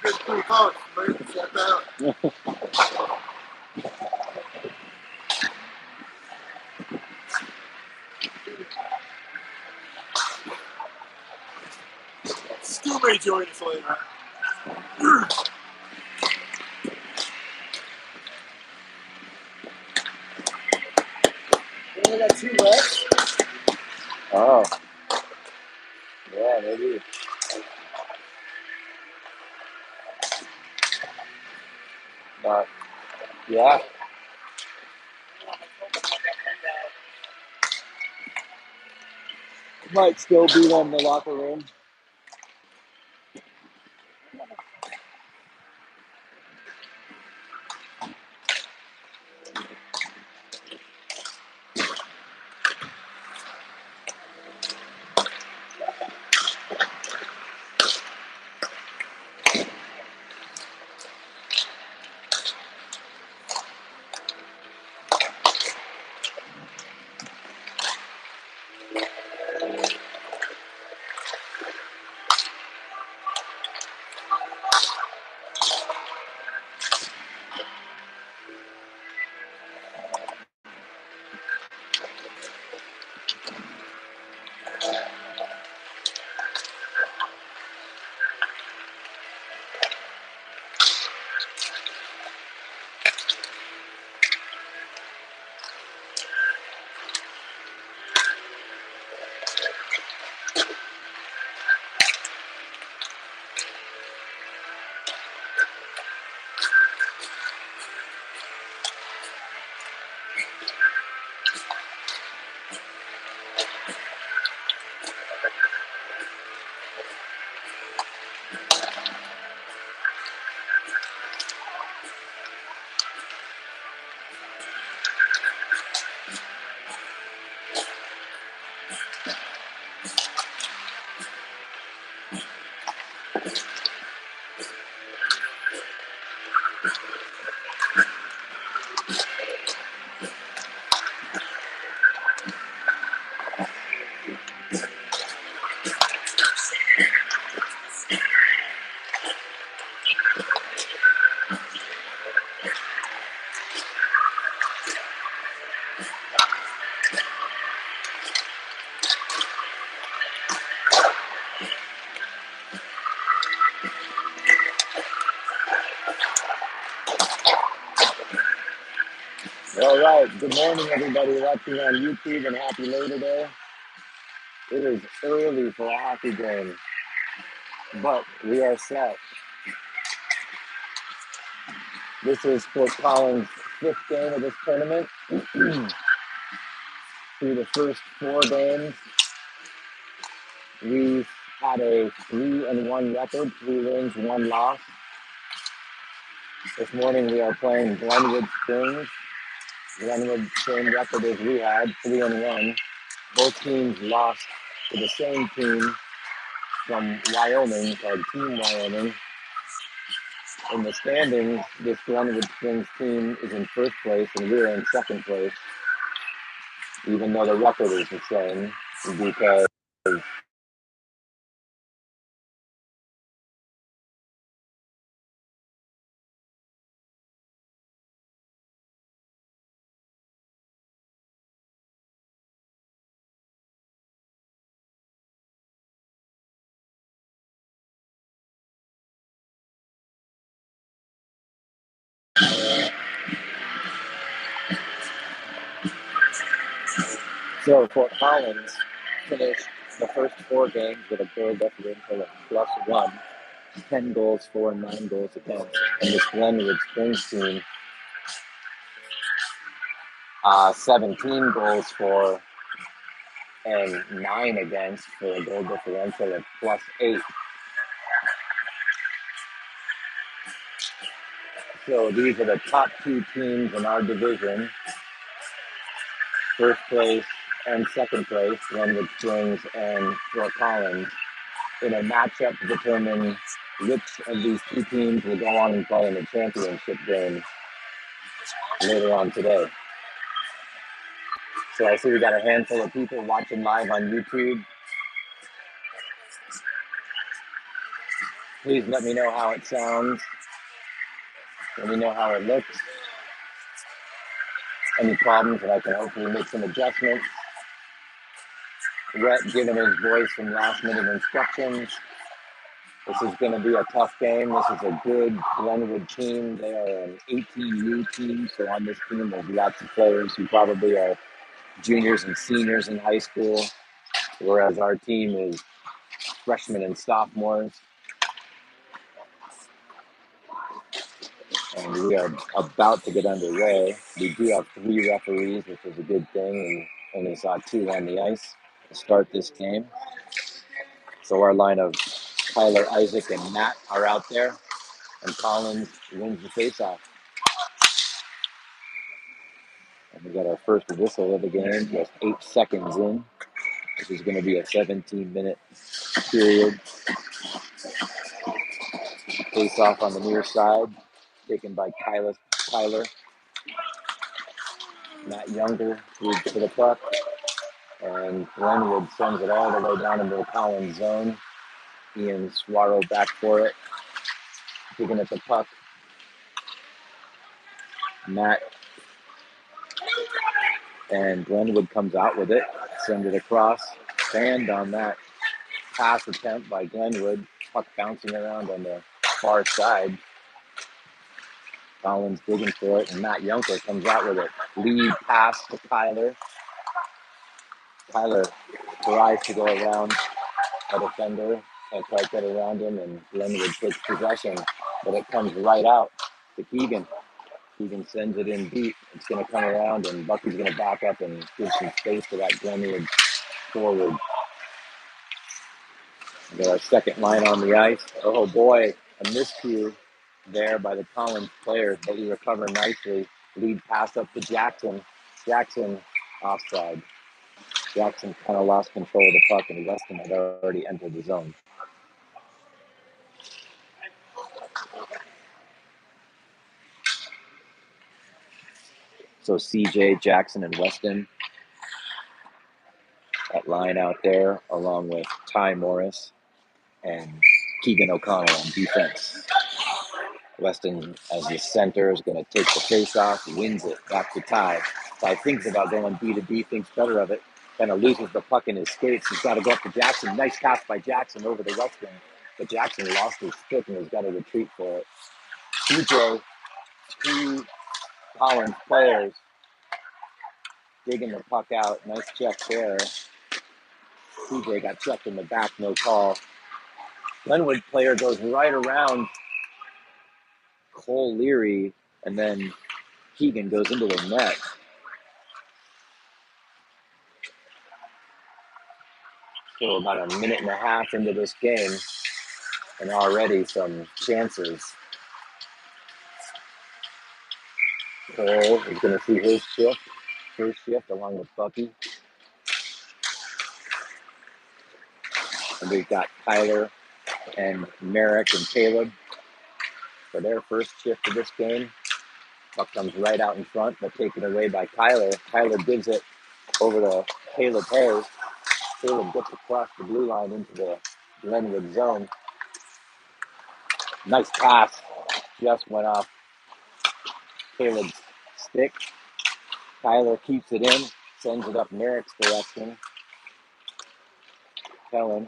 It's pretty close. But step out. Stu may join us later. We only got 2 left. Oh, yeah, maybe. But yeah, might still be one in the locker room. All right. Good morning, everybody watching on YouTube, and happy Labor Day. It is early for a hockey game, but we are set. This is Fort Collins' 5th game of this tournament. Through the first 4 games, we had a 3-1 record, 3 wins, 1 loss. This morning we are playing Glenwood Springs. Glenwood, same record as we had, 3-1. Both teams lost to the same team from Wyoming, called Team Wyoming. In the standings, this Glenwood Springs team is in first place and we're in second place, even though the record is the same, because so Fort Collins finished the first 4 games with a goal differential of +1, 10 goals for and 9 goals against. And this Glenwood Springs team, 17 goals for and 9 against, for a goal differential of +8. So these are the top 2 teams in our division. First place and second place, Glenwood Springs and Fort Collins, in a matchup to determine which of these two teams will go on and play in the championship game later on today. So I see we got a handful of people watching live on YouTube. Please let me know how it sounds. Let me know how it looks. Any problems that I can hopefully make some adjustments. Rhett giving his voice some last minute instructions. This is going to be a tough game. This is a good Glenwood team. They are an 18U team, so on this team there's lots of players who probably are juniors and seniors in high school, whereas our team is freshmen and sophomores. And we are about to get underway. We do have 3 referees, which is a good thing. We only saw 2 on the ice to start this game. So our line of Tyler, Isaac, and Matt are out there, and Collins wins the faceoff. And we got our first whistle of the game, just 8 seconds in. This is going to be a 17-minute period. Face-off on the near side, taken by Tyler. Matt Younger reads to the puck, and Glenwood sends it all the way down into the Collins zone. Ian Swaro back for it, digging at the puck. Matt and Glenwood comes out with it, send it across, fanned on that pass attempt by Glenwood, puck bouncing around on the far side. Collins digging for it, and Matt Junker comes out with it. Lead pass to Tyler. Tyler tries to go around a defender, can't quite get around him, and Glenwood takes possession, but it comes right out to Keegan. Keegan sends it in deep. It's going to come around, and Bucky's going to back up and give some space to that Glenwood forward. We got our second line on the ice. Oh boy, a miscue there by the Collins players, but we recover nicely. Lead pass up to Jackson. Jackson offside. Jackson kind of lost control of the puck, and Weston had already entered the zone. So CJ, Jackson, and Weston, that line out there, along with Ty Morris and Keegan O'Connell on defense. Weston, as the center, is going to take the face-off, wins it back to Ty. Ty thinks about going B to B, thinks better of it, kind of loses the puck in his skates. He's got to go up to Jackson. Nice pass by Jackson over the Weston, but Jackson lost his stick and has got to retreat for it. CJ, 2 Collins players digging the puck out. Nice check there. CJ got checked in the back, no call. Glenwood player goes right around Cole Leary, and then Keegan goes into the net. So about a minute and a half into this game, and already some chances. Cole is going to see his first shift, along with Bucky. And we've got Tyler and Merrick and Caleb for their first shift of this game. Puck comes right out in front, but taken away by Tyler. Tyler gives it over to Caleb Hayes. Caleb gets across the blue line into the Glenwood zone. Nice pass. Just went off Caleb's stick. Tyler keeps it in, sends it up Merrick's direction. Kellen.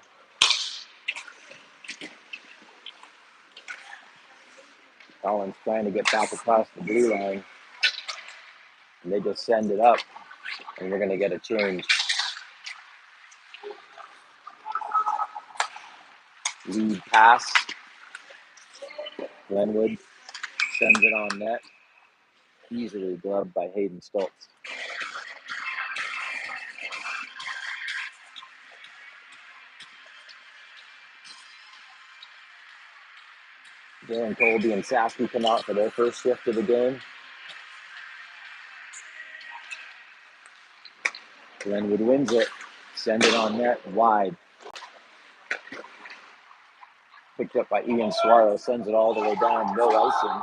Collins trying to get back across the blue line. And they just send it up, and we're going to get a change. Lead pass. Glenwood sends it on net. Easily gloved by Hayden Stoltz. Darren Colby and Sasky come out for their first shift of the game. Glenwood wins it. Send it on net, wide. Picked up by Ian Suarez, sends it all the way down, no icing.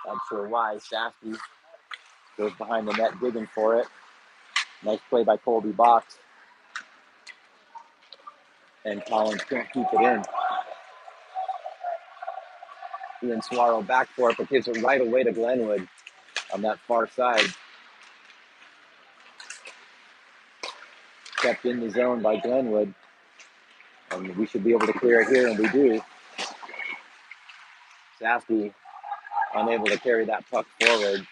Not sure why. Safety goes behind the net digging for it. Nice play by Colby Box. And Collins can't keep it in. Ian Suarez back for it, but gives it right away to Glenwood on that far side. Kept in the zone by Glenwood. And we should be able to clear it here, and we do. Safety unable to carry that puck forward.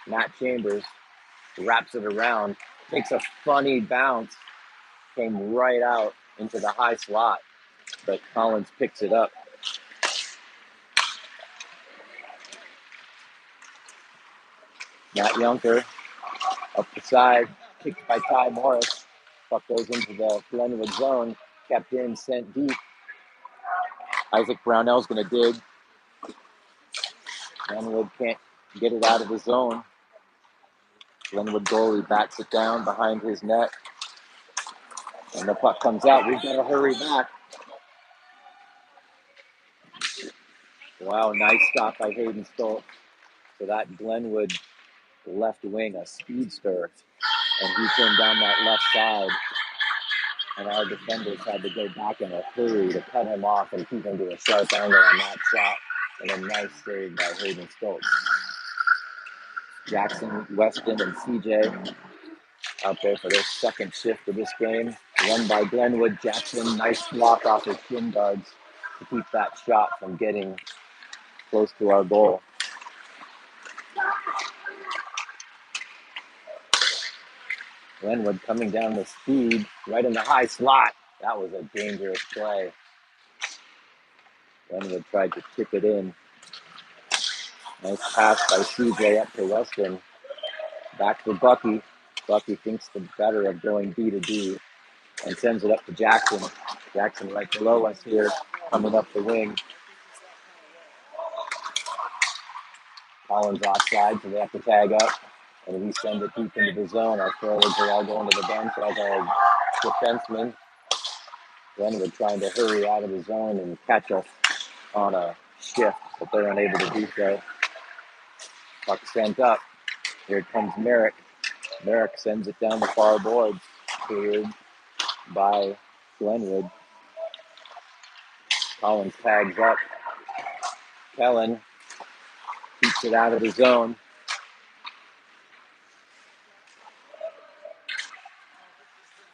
Matt Chambers wraps it around, takes a funny bounce, came right out into the high slot, but Collins picks it up. Matt Yunker up the side, kicked by Ty Morris. Puck goes into the Glenwood zone, kept in, sent deep. Isaac Brownell's going to dig. Glenwood can't get it out of the zone. Glenwood goalie bats it down behind his net. And the puck comes out. We've got to hurry back. Wow, nice stop by Hayden Stoltz. So that Glenwood left wing, a speedster. And he came down that left side. And our defenders had to go back in a hurry to cut him off and keep him to a sharp angle on that shot. And a nice save by Hayden Stoltz. Jackson, Weston, and CJ out there for their second shift of this game. Run by Glenwood. Jackson, nice block off his shin guards to keep that shot from getting close to our goal. Glenwood coming down with speed, right in the high slot. That was a dangerous play. Glenwood tried to chip it in. Nice pass by CJ up to Weston. Back to Bucky. Bucky thinks the better of going D to D and sends it up to Jackson. Jackson right below us here, coming up the wing. Collins offside, so they have to tag up. And we send it deep into the zone. Our forwards are all going to the bench as our defensemen. Glenwood trying to hurry out of the zone and catch us on a shift, but they're unable to do so. Puck sent up. Here comes Merrick. Merrick sends it down the far boards. Cleared by Glenwood. Collins tags up. Kellen keeps it out of the zone.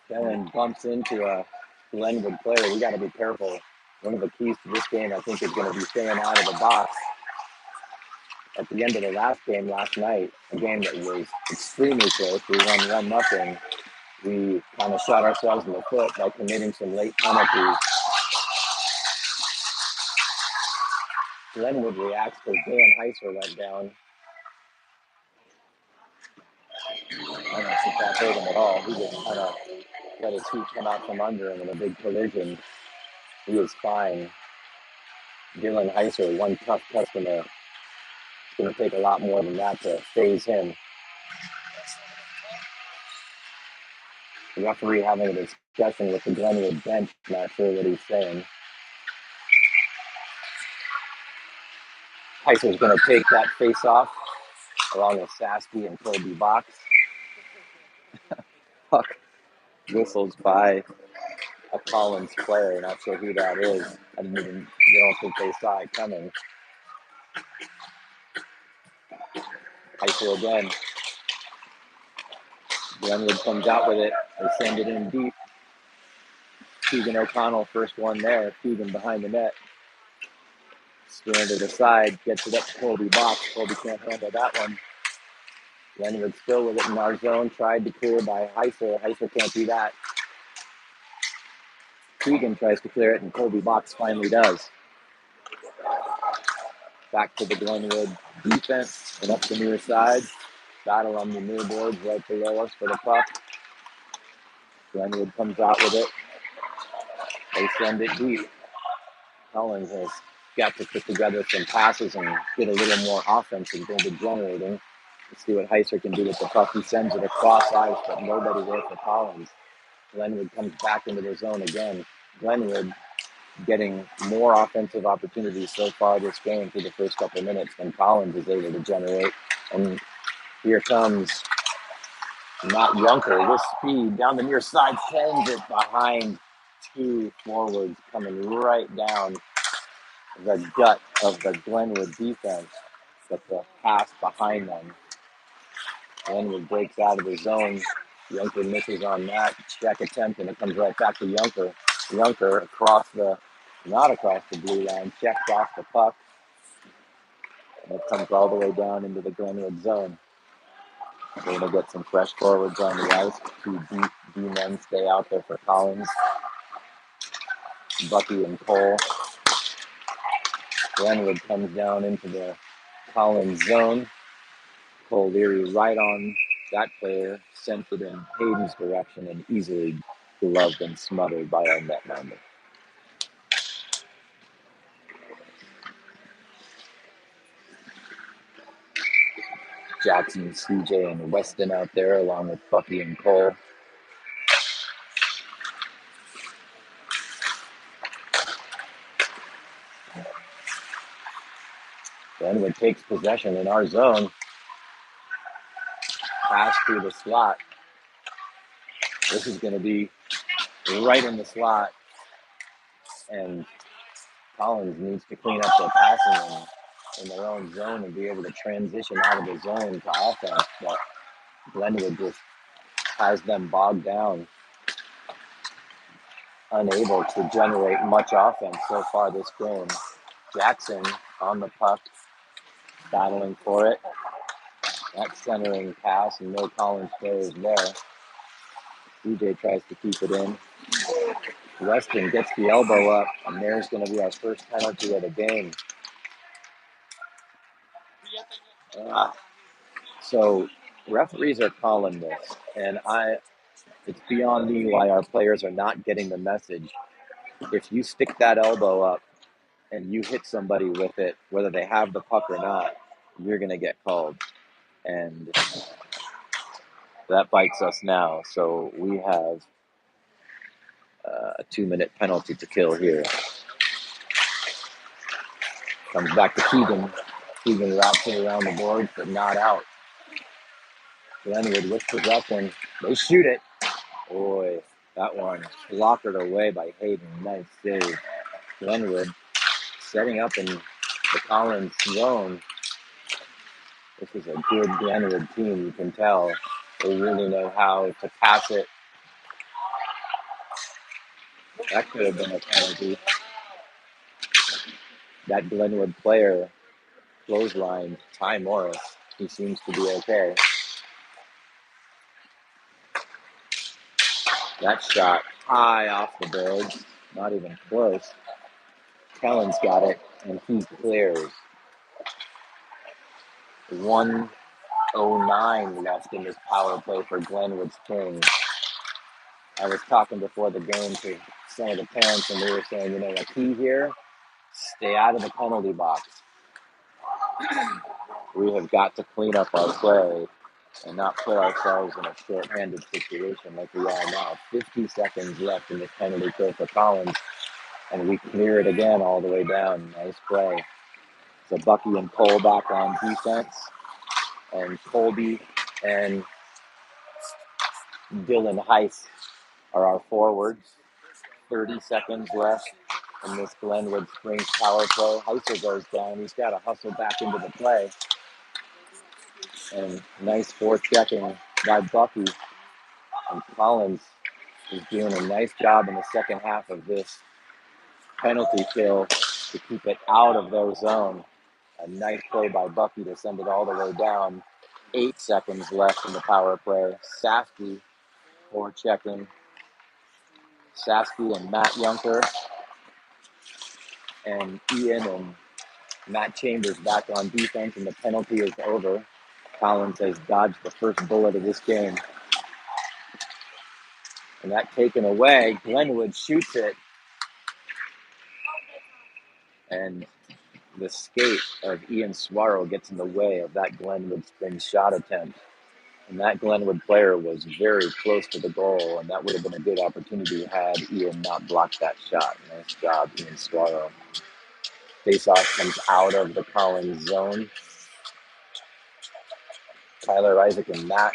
Kellen bumps into a Glenwood player. We got to be careful. One of the keys to this game, I think, is going to be staying out of the box. At the end of the last game last night, a game that was extremely close, we won 1-0. We kind of shot ourselves in the foot by committing some late penalties. Glenwood reacts because Dan Heiser went down. I don't think that hurt him at all. He just kind of let his feet come out from under him in a big collision. He was fine. Dylan Heiser, one tough customer. It's going to take a lot more than that to phase him. The referee having a discussion with the Glenwood bench, not sure what he's saying. Heiser's going to take that face off along with Sasky and Colby Box. Puck whistles by a Collins player. Not sure who that is. I don't think they saw it coming. Heiser again. Glenwood comes out with it. They send it in deep. Keegan O'Connell, first one there. Keegan behind the net. Scan to the side, gets it up to Colby Box. Colby can't handle that one. Glenwood still with it in our zone. Tried to clear by Heiser. Heiser can't do that. Keegan tries to clear it, and Colby Box finally does. Back to the Glenwood defense and up the near side. Battle on the near boards right below us for the puck. Glenwood comes out with it. They send it deep. Collins has got to put together some passes and get a little more offense than they've been generating. Let's see what Heiser can do with the puck. He sends it across ice, but nobody there for Collins. Glenwood comes back into the zone again. Glenwood getting more offensive opportunities so far this game through the first couple of minutes than Collins is able to generate. And here comes Matt Junker with speed down the near side, sends it behind two forwards coming right down the gut of the Glenwood defense. But the pass behind them. Glenwood breaks out of the zone. Junker misses on that check attempt, and it comes right back to Junker. Junker not across the blue line, checks off the puck, and it comes all the way down into the Glenwood zone. We're going to get some fresh forwards on the ice. Two D-men stay out there for Collins. Bucky and Cole. Glenwood comes down into the Collins zone. Cole Leary right on that player, sent it in Hayden's direction and easily gloved and smothered by our netminder. Jackson, CJ, and Weston out there along with Bucky and Cole. Glenwood takes possession in our zone. Pass through the slot. This is going to be right in the slot. And Collins needs to clean up their passing in their own zone and be able to transition out of the zone to offense. But Glenwood just has them bogged down, unable to generate much offense so far this game. Jackson on the puck, battling for it. That centering pass, and no Collins players there. CJ tries to keep it in. Weston gets the elbow up, and there's going to be our first penalty of the game. So referees are calling this, and it's beyond me why our players are not getting the message. If you stick that elbow up and you hit somebody with it, whether they have the puck or not, you're going to get called. And that bites us now. So we have a 2-minute penalty to kill here. Comes back to Keegan. Keegan wraps it around the boards, but not out. Glenwood with possession. They shoot it. Boy, that one blockered away by Hayden. Nice save. Glenwood setting up in the Collins zone. This is a good Glenwood team, you can tell. They really know how to pass it. That could have been a penalty. That Glenwood player clothesline, Ty Morris. He seems to be okay. That shot high off the boards, not even close. Kellen's got it, and he clears. 1:09 left in this power play for Glenwood's Kings. I was talking before the game to some of the parents, and they were saying, a key here, stay out of the penalty box. We have got to clean up our play and not put ourselves in a short-handed situation like we are now. 50 seconds left in this penalty kill for Collins, and we clear it again all the way down. Nice play. So Bucky and Cole back on defense, and Colby and Dylan Heiss are our forwards. 30 seconds left in this Glenwood Springs power play. Heiser goes down. He's got to hustle back into the play. And nice forechecking by Bucky. And Collins is doing a nice job in the second half of this penalty kill to keep it out of their zone. A nice play by Bucky to send it all the way down. 8 seconds left in the power play. Safety forechecking. Safety and Matt Junker. And Ian and Matt Chambers back on defense, and the penalty is over. Collins has dodged the first bullet of this game. And that taken away, Glenwood shoots it. And the skate of Ian Swirl gets in the way of that Glenwood spring shot attempt. And that Glenwood player was very close to the goal, and that would have been a good opportunity had Ian not blocked that shot. Nice job, Ian Swirl. Face-off comes out of the Collins zone. Tyler, Isaac, and Matt,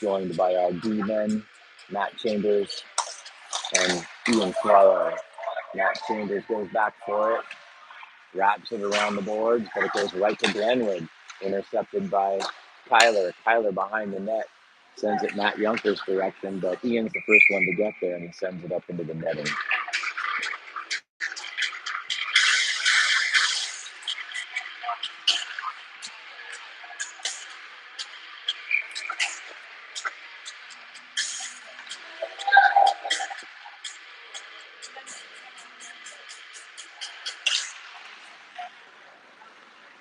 joined by our D-men, Matt Chambers and Ian Swirl. Matt Chambers goes back for it, wraps it around the boards, but it goes right to Glenwood. Intercepted by Tyler. Tyler behind the net sends it Matt Junker's direction, but Ian's the first one to get there, and he sends it up into the netting.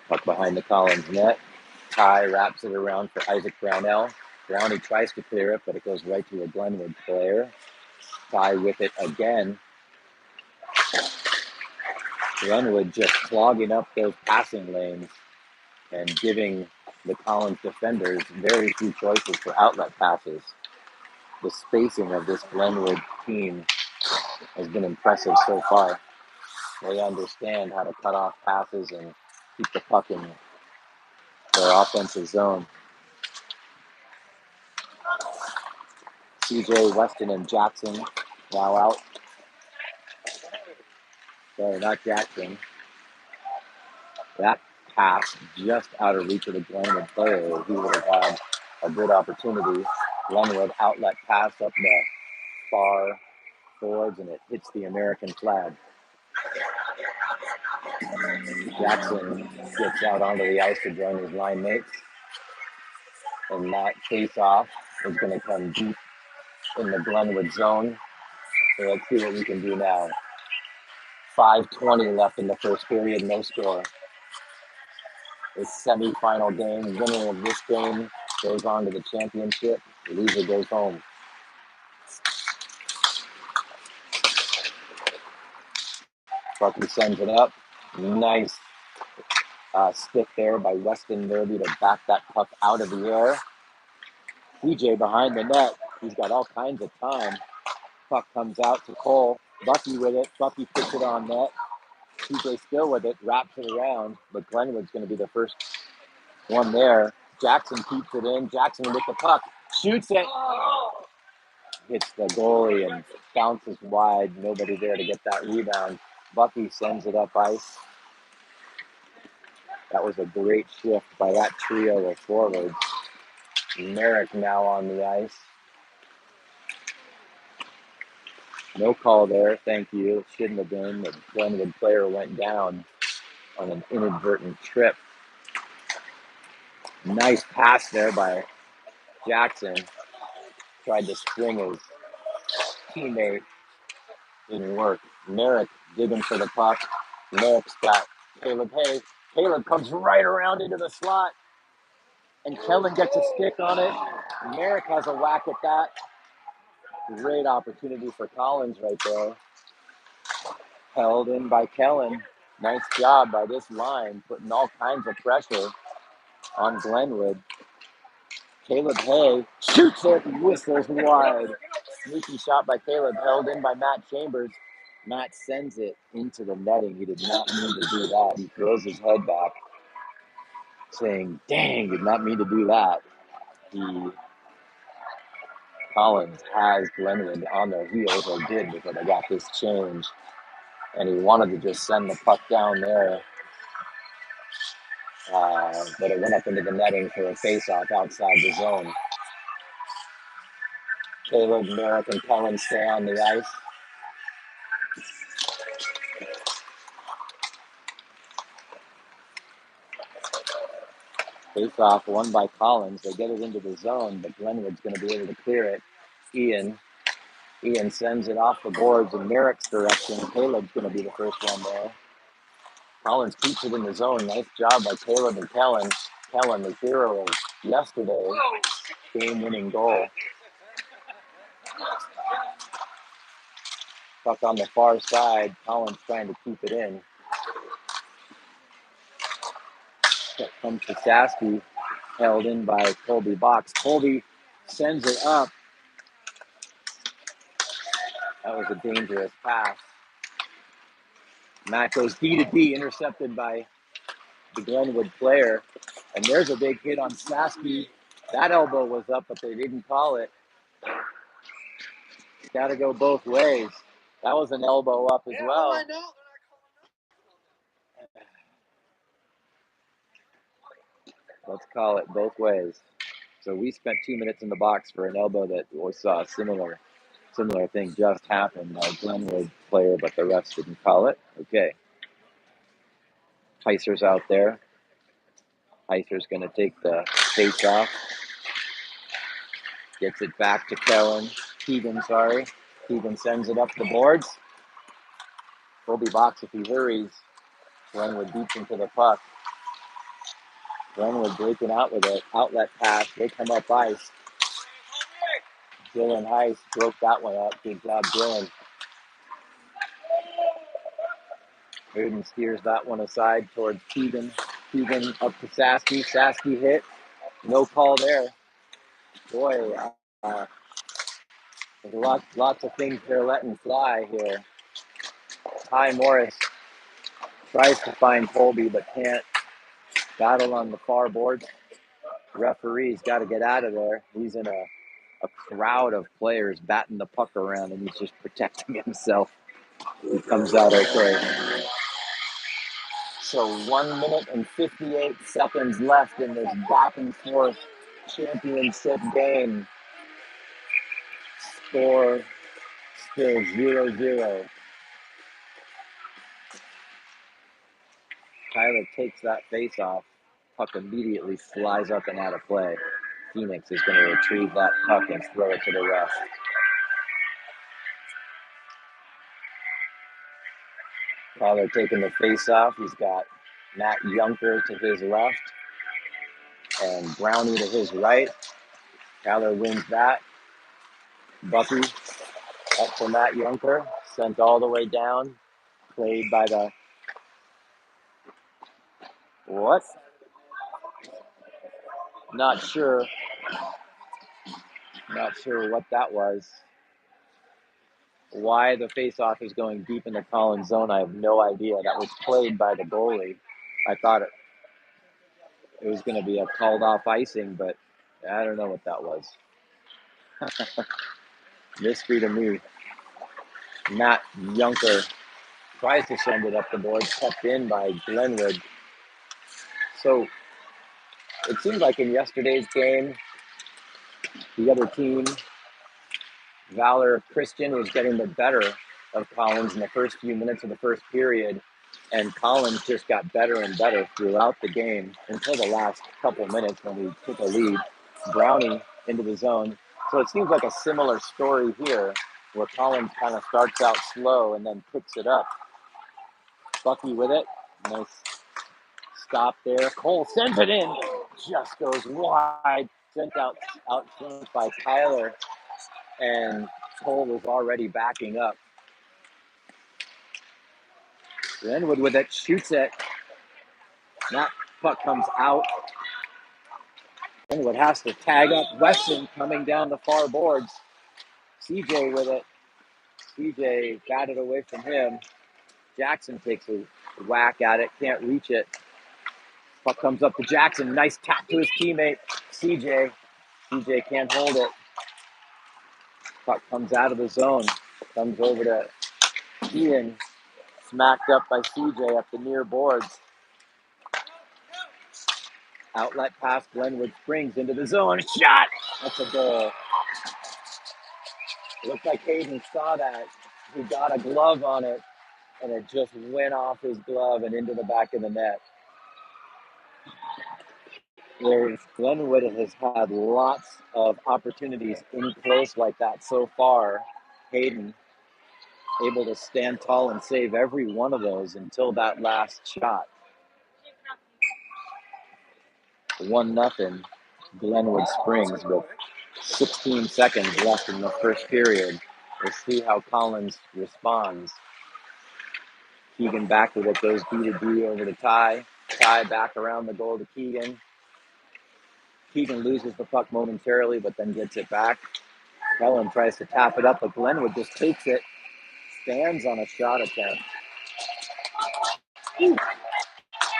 Puck behind the Collins net. Ty wraps it around for Isaac Brownell. Brownie tries to clear it, but it goes right to a Glenwood player. Ty with it again. Glenwood just clogging up those passing lanes and giving the Collins defenders very few choices for outlet passes. The spacing of this Glenwood team has been impressive so far. They understand how to cut off passes and keep the puck in their offensive zone. CJ, Weston, and Jackson now out. Sorry, not Jackson. That pass just out of reach of the Glenwood player. He would have had a good opportunity. Glenwood outlet pass up the far boards, and it hits the American flag. Jackson gets out onto the ice to join his line mates. And that face-off is going to come deep in the Glenwood zone. So let's see what we can do now. 5:20 left in the first period, no score. It's semi-final game. Winner of this game goes on to the championship. Loser goes home. Bucky sends it up. Nice stick there by Weston Derby to back that puck out of the air. TJ behind the net. He's got all kinds of time. Puck comes out to Cole. Bucky with it. Bucky puts it on net. TJ still with it. Wraps it around. But Glenwood's going to be the first one there. Jackson keeps it in. Jackson with the puck. Shoots it. Hits the goalie and bounces wide. Nobody there to get that rebound. Bucky sends it up ice. That was a great shift by that trio of forwards. Merrick now on the ice. No call there, thank you. It shouldn't have been. The Glenwood player went down on an inadvertent trip. Nice pass there by Jackson. Tried to spring his teammate. Didn't work. Merrick digging for the puck. Merrick's got Caleb Hay. Caleb comes right around into the slot. And Kellen gets a stick on it. Merrick has a whack at that. Great opportunity for Collins right there. Held in by Kellen. Nice job by this line, putting all kinds of pressure on Glenwood. Caleb Hay shoots it, whistles wide. Sneaky shot by Caleb, held in by Matt Chambers. Matt sends it into the netting. He did not mean to do that. He throws his head back, saying, dang, did not mean to do that. Collins has Glenwood on their heels, or did before they got this change. And he wanted to just send the puck down there. But it went up into the netting for a face-off outside the zone. Caleb, Merrick, and Collins stay on the ice. Face-off won by Collins. They get it into the zone, but Glenwood's going to be able to clear it. Ian sends it off the boards in Merrick's direction. Caleb's going to be the first one there. Collins keeps it in the zone. Nice job by Caleb and Kellen. Kellen, the hero of yesterday's game-winning goal. Puck on the far side. Collins trying to keep it in. Puck comes to Sasky, held in by Colby Box. Colby sends it up. That was a dangerous pass. Matt goes D to D, intercepted by the Glenwood player. And there's a big hit on Sasky. That elbow was up, but they didn't call it. Got to go both ways. That was an elbow up as well. Let's call it both ways. So we spent 2 minutes in the box for an elbow that we saw a similar thing just happen. Glenwood player, but the refs didn't call it. Okay. Heiser's out there. Heiser's going to take the face off. Gets it back to Keegan, sorry. Keegan sends it up the boards. Colby Box, if he hurries, Glenwood beats into the puck. Glenwood breaking out with an outlet pass. They come up ice. Dylan Heiss broke that one up. Good job, Dylan. Hayden steers that one aside towards Keegan. Keegan up to Sasky. Sasky hit. No call there. Boy, there's lots of things they're letting fly here. Ty Morris tries to find Colby, but can't. Battle on the far boards. Referee's got to get out of there. He's in a crowd of players batting the puck around, and he's just protecting himself. He comes out okay. So 1 minute and 58 seconds left in this back and forth championship game. Score still 0-0. Tyler takes that face off. Puck immediately flies up and out of play. Phoenix is going to retrieve that puck and throw it to the ref. Tyler taking the face off. He's got Matt Junker to his left and Brownie to his right. Tyler wins that. Bucky up for Matt Junker. Sent all the way down. Played by the... What? Not sure. Not sure what that was. Why the face-off is going deep in the Collins zone, I have no idea. That was played by the goalie. I thought it was going to be a called-off icing, but I don't know what that was. Mystery to me. Matt Junker tries to send it up the board, kept in by Glenwood. So it seemed like in yesterday's game, the other team, Valor Christian, was getting the better of Collins in the first few minutes of the first period, and Collins just got better and better throughout the game until the last couple minutes when we took a lead. Brownie into the zone. So it seems like a similar story here, where Collins kind of starts out slow and then picks it up. Bucky with it. Nice stop there. Cole sends it in. Just goes wide. Sent out front by Tyler. And Cole was already backing up. Glenwood with it. Shoots it. That puck comes out. Glenwood has to tag up Weston coming down the far boards. CJ with it. CJ got it away from him. Jackson takes a whack at it. Can't reach it. Puck comes up to Jackson. Nice tap to his teammate, CJ. CJ can't hold it. Puck comes out of the zone. Comes over to Ian. Smacked up by CJ up the near boards. Outlet pass. Glenwood springs into the zone. Shot! That's a goal. It looked like Hayden saw that. He got a glove on it, and it just went off his glove and into the back of the net. Whereas Glenwood has had lots of opportunities in close like that so far. Hayden able to stand tall and save every one of those until that last shot. 1-0 Glenwood Springs with 16 seconds left in the first period. We'll see how Collins responds. Keegan back with it, goes B to D over to Ty. Ty back around the goal to Keegan. Keegan loses the puck momentarily, but then gets it back. Kellen tries to tap it up, but Glenwood just takes it, stands on a shot attempt.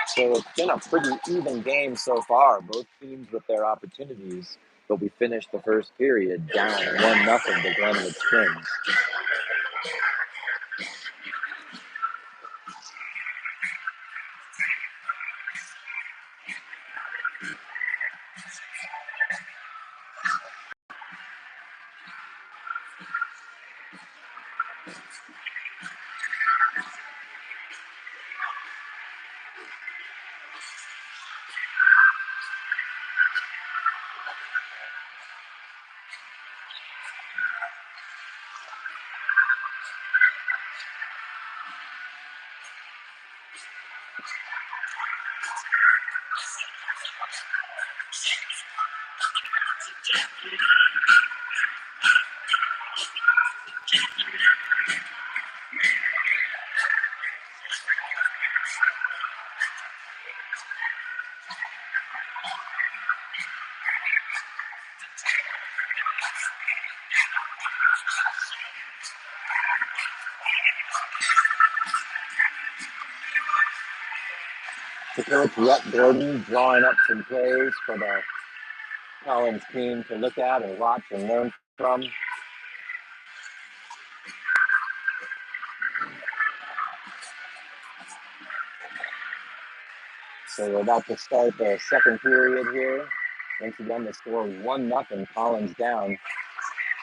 So it's been a pretty even game so far, both teams with their opportunities, but we finished the first period down 1-0 to Glenwood Springs. The coach, Rhett Gordon, drawing up some plays for the Collins team to look at and watch and learn from. So we're about to start the second period here. Once again, the score 1-0, Collins down.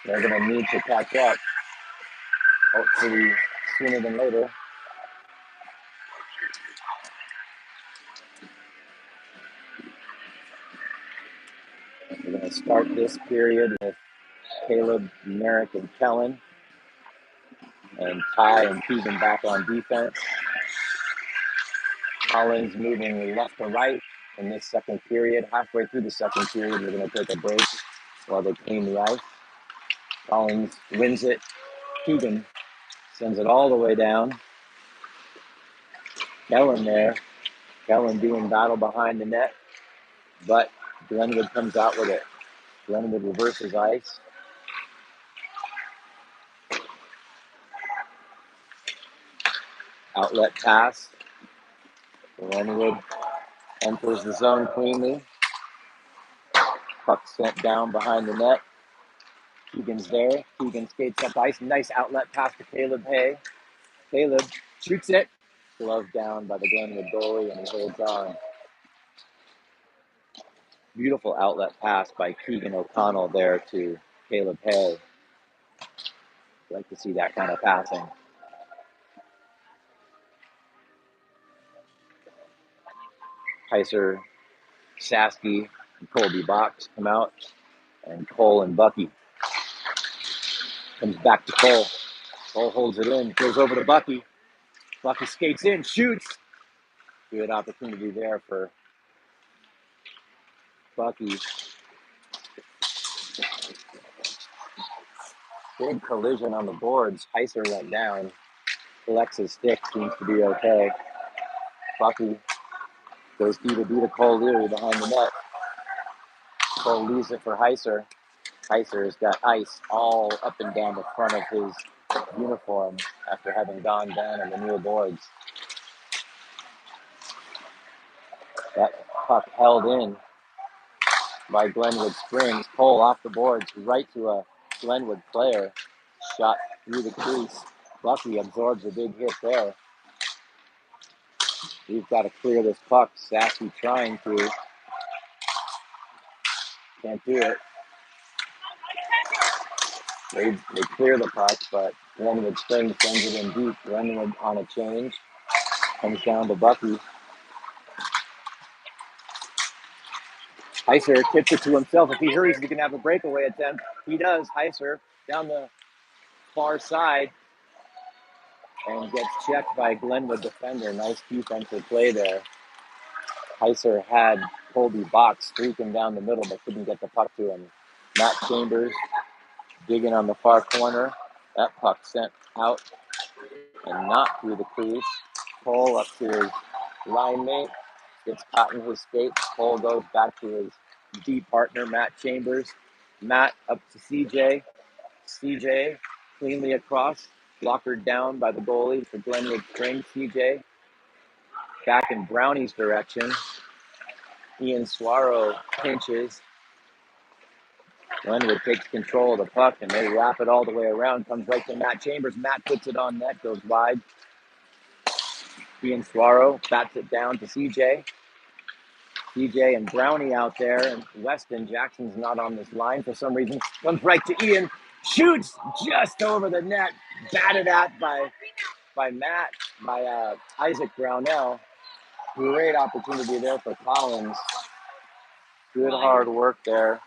They're going to need to catch up, hopefully sooner than later. We're going to start this period with Caleb, Merrick, and Kellen, and Ty and Keegan back on defense. Collins moving left to right in this second period. Halfway through the second period, we're going to take a break while they clean the ice. Collins wins it. Keegan sends it all the way down. Kellen there. Kellen doing battle behind the net, but Glenwood comes out with it. Glenwood reverses ice. Outlet pass. Glenwood enters the zone cleanly. Puck sent down behind the net. Keegan's there. Keegan skates up ice. Nice outlet pass to Caleb Hay. Caleb shoots it. Glove down by the Glenwood goalie, and he holds on. Beautiful outlet pass by Keegan O'Connell there to Caleb Hay. Like to see that kind of passing. Heiser, Sasky, and Colby Box come out, and Cole and Bucky. Comes back to Cole. Cole holds it in, goes over to Bucky. Bucky skates in, shoots. Good opportunity there for Bucky. Big collision on the boards. Heiser went down. Collects his stick, seems to be okay. Bucky goes D to Cole Leary behind the net. Cole leaves it for Heiser. Heiser's got ice all up and down the front of his uniform after having gone down on the near boards. That puck held in by Glenwood Springs. Cole off the boards right to a Glenwood player. Shot through the crease. Bucky absorbs a big hit there. We've got to clear this puck. Sassy trying to. Can't do it. They clear the puck, but Glenwood Springs sends it in deep. Glenwood on a change. Comes down to Bucky. Heiser tips it to himself. If he hurries, he can have a breakaway attempt. He does. Heiser down the far side and gets checked by a Glenwood defender. Nice defensive play there. Heiser had Colby Box streaking down the middle, but couldn't get the puck to him. Matt Chambers digging on the far corner. That puck sent out and not through the crease. Cole up to his line mate, gets caught in his skates. Cole goes back to his D partner, Matt Chambers. Matt up to CJ. CJ cleanly across, blockered down by the goalie for Glenwood Springs. CJ back in Brownie's direction. Ian Suaro pinches. Glenwood takes control of the puck and they wrap it all the way around. Comes right to Matt Chambers. Matt puts it on net, goes wide. Ian Suaro bats it down to CJ. CJ and Brownie out there, and Weston Jackson's not on this line for some reason. Comes right to Ian, shoots just over the net, batted at by Matt, by Isaac Brownell. Great opportunity there for Collins. Good hard work there.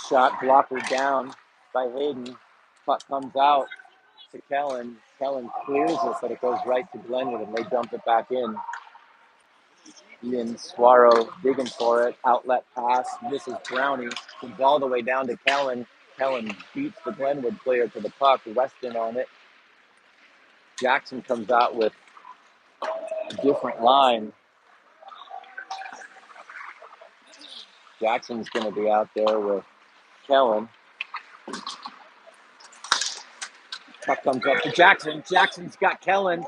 Shot blocker down by Hayden. Puck comes out to Kellen. Kellen clears it, but it goes right to Glenwood, and they dump it back in. Ian Suaro digging for it. Outlet pass. Misses Brownie. Comes all the way down to Kellen. Kellen beats the Glenwood player to the puck. Weston on it. Jackson comes out with a different line. Jackson's going to be out there with Kellen. Puck comes up to Jackson. Jackson's got Kellen.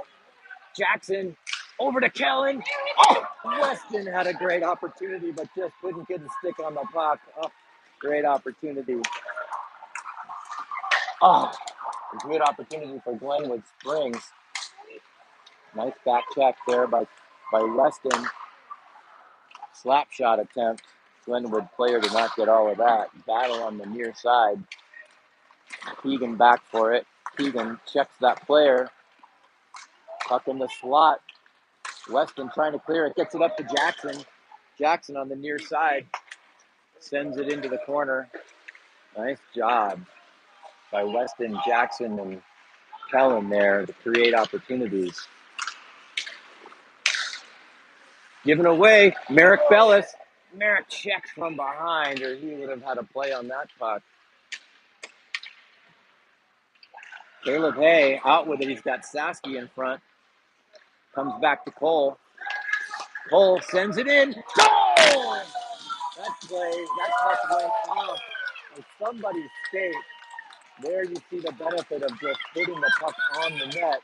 Jackson over to Kellen. Oh, Weston had a great opportunity, but just couldn't get a stick on the puck. Oh, great opportunity. Oh, a good opportunity for Glenwood Springs. Nice back check there by Weston. Slap shot attempt. Glenwood player did not get all of that. Battle on the near side. Keegan back for it. Keegan checks that player. Puck in the slot. Weston trying to clear it. Gets it up to Jackson. Jackson on the near side. Sends it into the corner. Nice job by Weston, Jackson, and Kellen there to create opportunities. Given away, Merrick Bellis. Merrick checks from behind, or he would have had a play on that puck. Caleb Hay out with it. He's got Sasky in front. Comes back to Cole. Cole sends it in. Goal! That puck went off of somebody's skate. There you see the benefit of just hitting the puck on the net.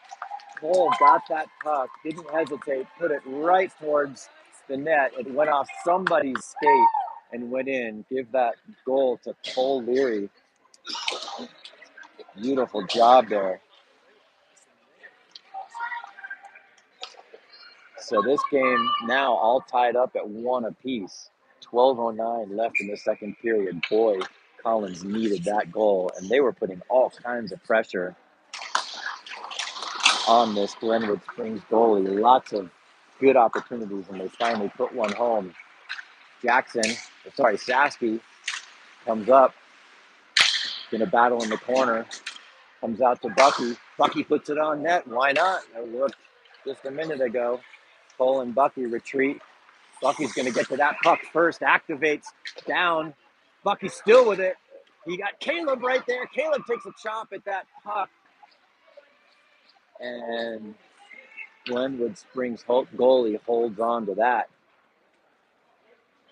Cole got that puck, didn't hesitate, put it right towards the net. It went off somebody's skate and went in. Give that goal to Cole Leary. Beautiful job there. So this game now all tied up at 1 apiece. 12:09 left in the second period. Boy, Collins needed that goal, and they were putting all kinds of pressure on this Glenwood Springs goalie. Lots of good opportunities, and they finally put one home. Sasky comes up, gonna battle in the corner, comes out to Bucky. Bucky puts it on net. Why not? It worked just a minute ago. Cole and Bucky retreat. Bucky's gonna get to that puck first, activates down. Bucky's still with it. He got Caleb right there. Caleb takes a chop at that puck. And Glenwood Springs goalie holds on to that.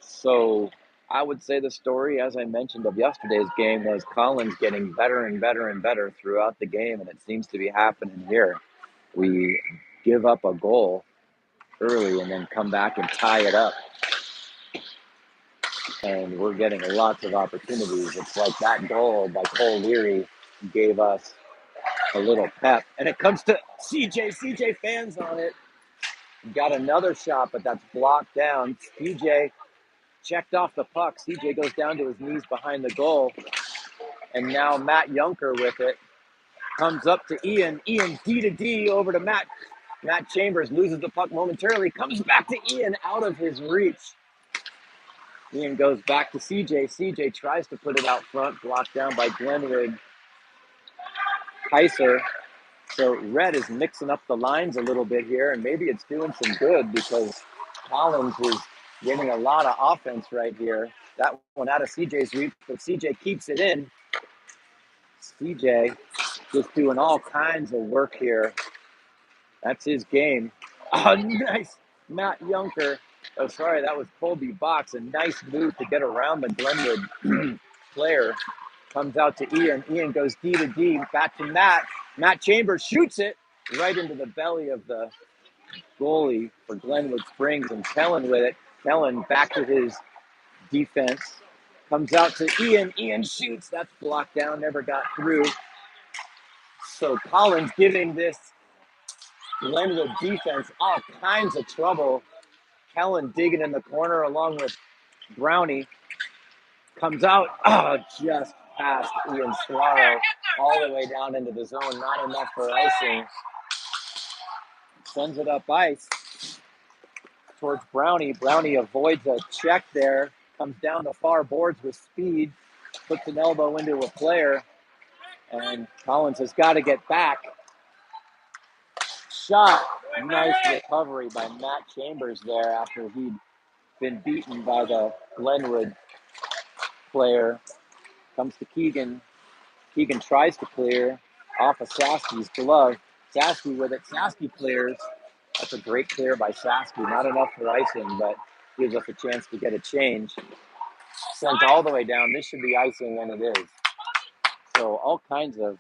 So I would say the story, as I mentioned, of yesterday's game was Collins getting better and better and better throughout the game, and it seems to be happening here. We give up a goal early and then come back and tie it up. And we're getting lots of opportunities. It's like that goal by Cole Leary gave us a little pep. And it comes to CJ. CJ fans on it. Got another shot, but that's blocked down. CJ checked off the puck. CJ goes down to his knees behind the goal. And now Matt Yunker with it. Comes up to Ian. Ian D to D over to Matt. Matt Chambers loses the puck momentarily. Comes back to Ian out of his reach. Ian goes back to CJ. CJ tries to put it out front. Blocked down by Glenwood. Heiser. So Red is mixing up the lines a little bit here, and maybe it's doing some good because Collins is getting a lot of offense right here. That one out of CJ's reach, but CJ keeps it in. CJ just doing all kinds of work here. That's his game. Oh, nice. Matt Yunker. Oh, sorry, that was Colby Box. A nice move to get around the Glenwood player. Comes out to Ian. Ian goes D to D. Back to Matt. Matt Chambers shoots it right into the belly of the goalie for Glenwood Springs, and Kellen with it. Kellen back to his defense. Comes out to Ian. Ian shoots. That's blocked down. Never got through. So Collins giving this Glenwood defense all kinds of trouble. Kellen digging in the corner along with Brownie. Comes out, just past Ian Suaro all the way down into the zone. Not enough for icing. Sends it up ice towards Brownie. Brownie avoids a check there. Comes down the far boards with speed. Puts an elbow into a player. And Collins has got to get back. Shot. Nice recovery by Matt Chambers there after he'd been beaten by the Glenwood player. Comes to Keegan. Keegan tries to clear off of Sasky's glove. Sasky with it. Sasky clears. That's a great clear by Sasky. Not enough for icing, but gives us a chance to get a change. Sent all the way down. This should be icing, and it is. So all kinds of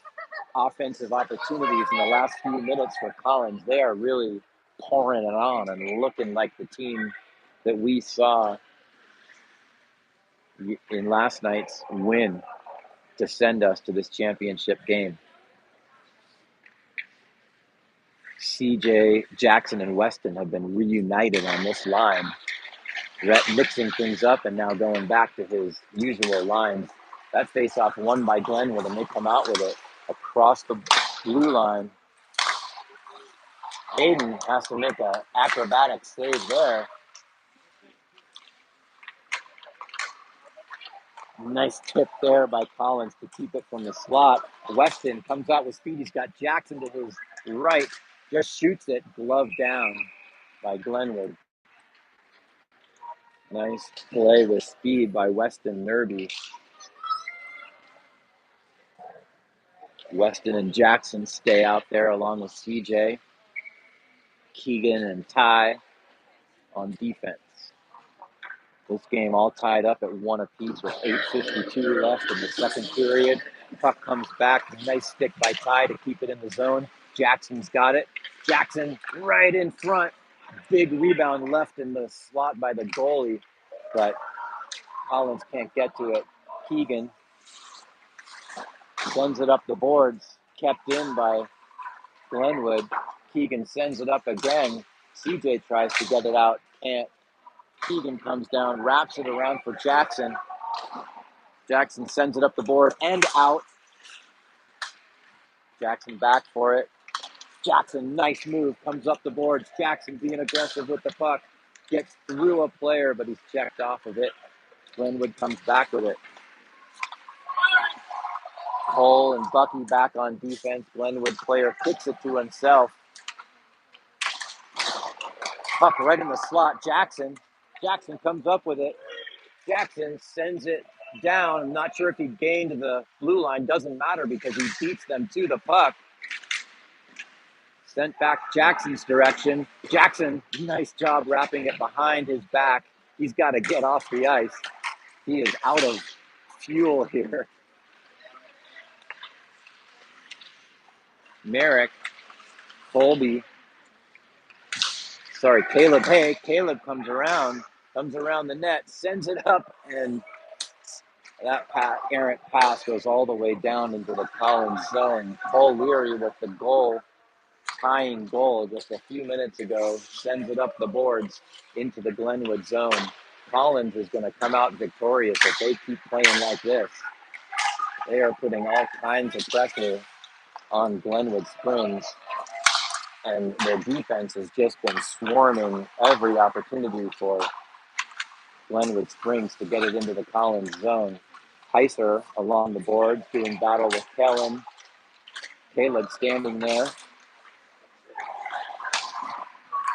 offensive opportunities in the last few minutes for Collins. They are really pouring it on and looking like the team that we saw in last night's win to send us to this championship game. CJ, Jackson, and Weston have been reunited on this line. Rhett mixing things up and now going back to his usual lines. That face-off won by Glenwood, and they come out with it across the blue line. Hayden has to make an acrobatic save there. Nice tip there by Collins to keep it from the slot. Weston comes out with speed. He's got Jackson to his right. Just shoots it, glove down by Glenwood. Nice play with speed by Weston Nerby. Weston and Jackson stay out there along with CJ. Keegan and Ty on defense. This game all tied up at 1 apiece with 8:52 left in the second period. Puck comes back. Nice stick by Ty to keep it in the zone. Jackson's got it. Jackson right in front. Big rebound left in the slot by the goalie, but Collins can't get to it. Keegan sends it up the boards. Kept in by Glenwood. Keegan sends it up again. CJ tries to get it out. Can't. Keegan comes down, wraps it around for Jackson. Jackson sends it up the board and out. Jackson back for it. Jackson, nice move, comes up the boards. Jackson being aggressive with the puck. Gets through a player, but he's checked off of it. Glenwood comes back with it. Cole and Bucky back on defense. Glenwood player kicks it to himself. Puck right in the slot. Jackson comes up with it. Jackson sends it down. I'm not sure if he gained the blue line. Doesn't matter because he beats them to the puck. Sent back Jackson's direction. Jackson, nice job wrapping it behind his back. He's got to get off the ice. He is out of fuel here. Merrick, Colby. Sorry, Caleb. Hey, Caleb comes around the net, sends it up, and that errant pass goes all the way down into the Collins zone. Cole Leary with the goal, tying goal just a few minutes ago, sends it up the boards into the Glenwood zone. Collins is going to come out victorious if they keep playing like this. They are putting all kinds of pressure on Glenwood Springs, and their defense has just been swarming every opportunity for Glenwood Springs to get it into the Collins zone. Heiser along the boards doing battle with Kellen. Caleb standing there.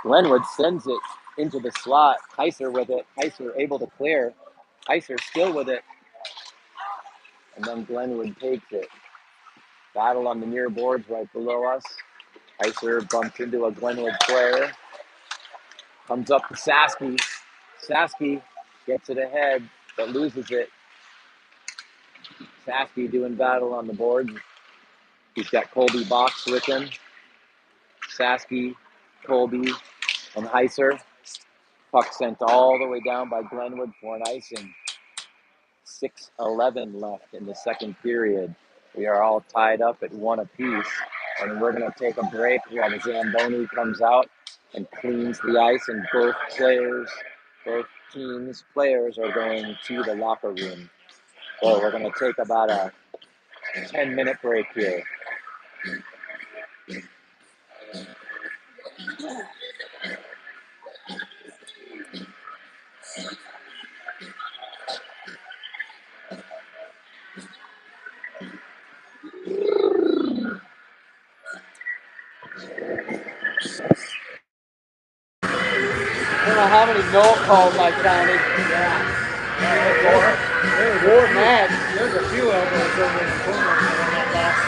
Glenwood sends it into the slot. Heiser with it. Heiser able to clear. Heiser still with it. And then Glenwood takes it. Battle on the near boards right below us. Heiser bumps into a Glenwood player. Comes up to Sasky. Sasky gets it ahead, but loses it. Sasky doing battle on the boards. He's got Colby Box with him. Sasky, Colby, and Heiser. Puck sent all the way down by Glenwood for an icing. 6:11 left in the second period. We are all tied up at 1 apiece, and we're going to take a break while the Zamboni comes out and cleans the ice, and both teams' players are going to the locker room. So we're going to take about a 10-minute break here. I don't know how many no calls I counted. Four mad. There's a few elbows over in the corner on that last.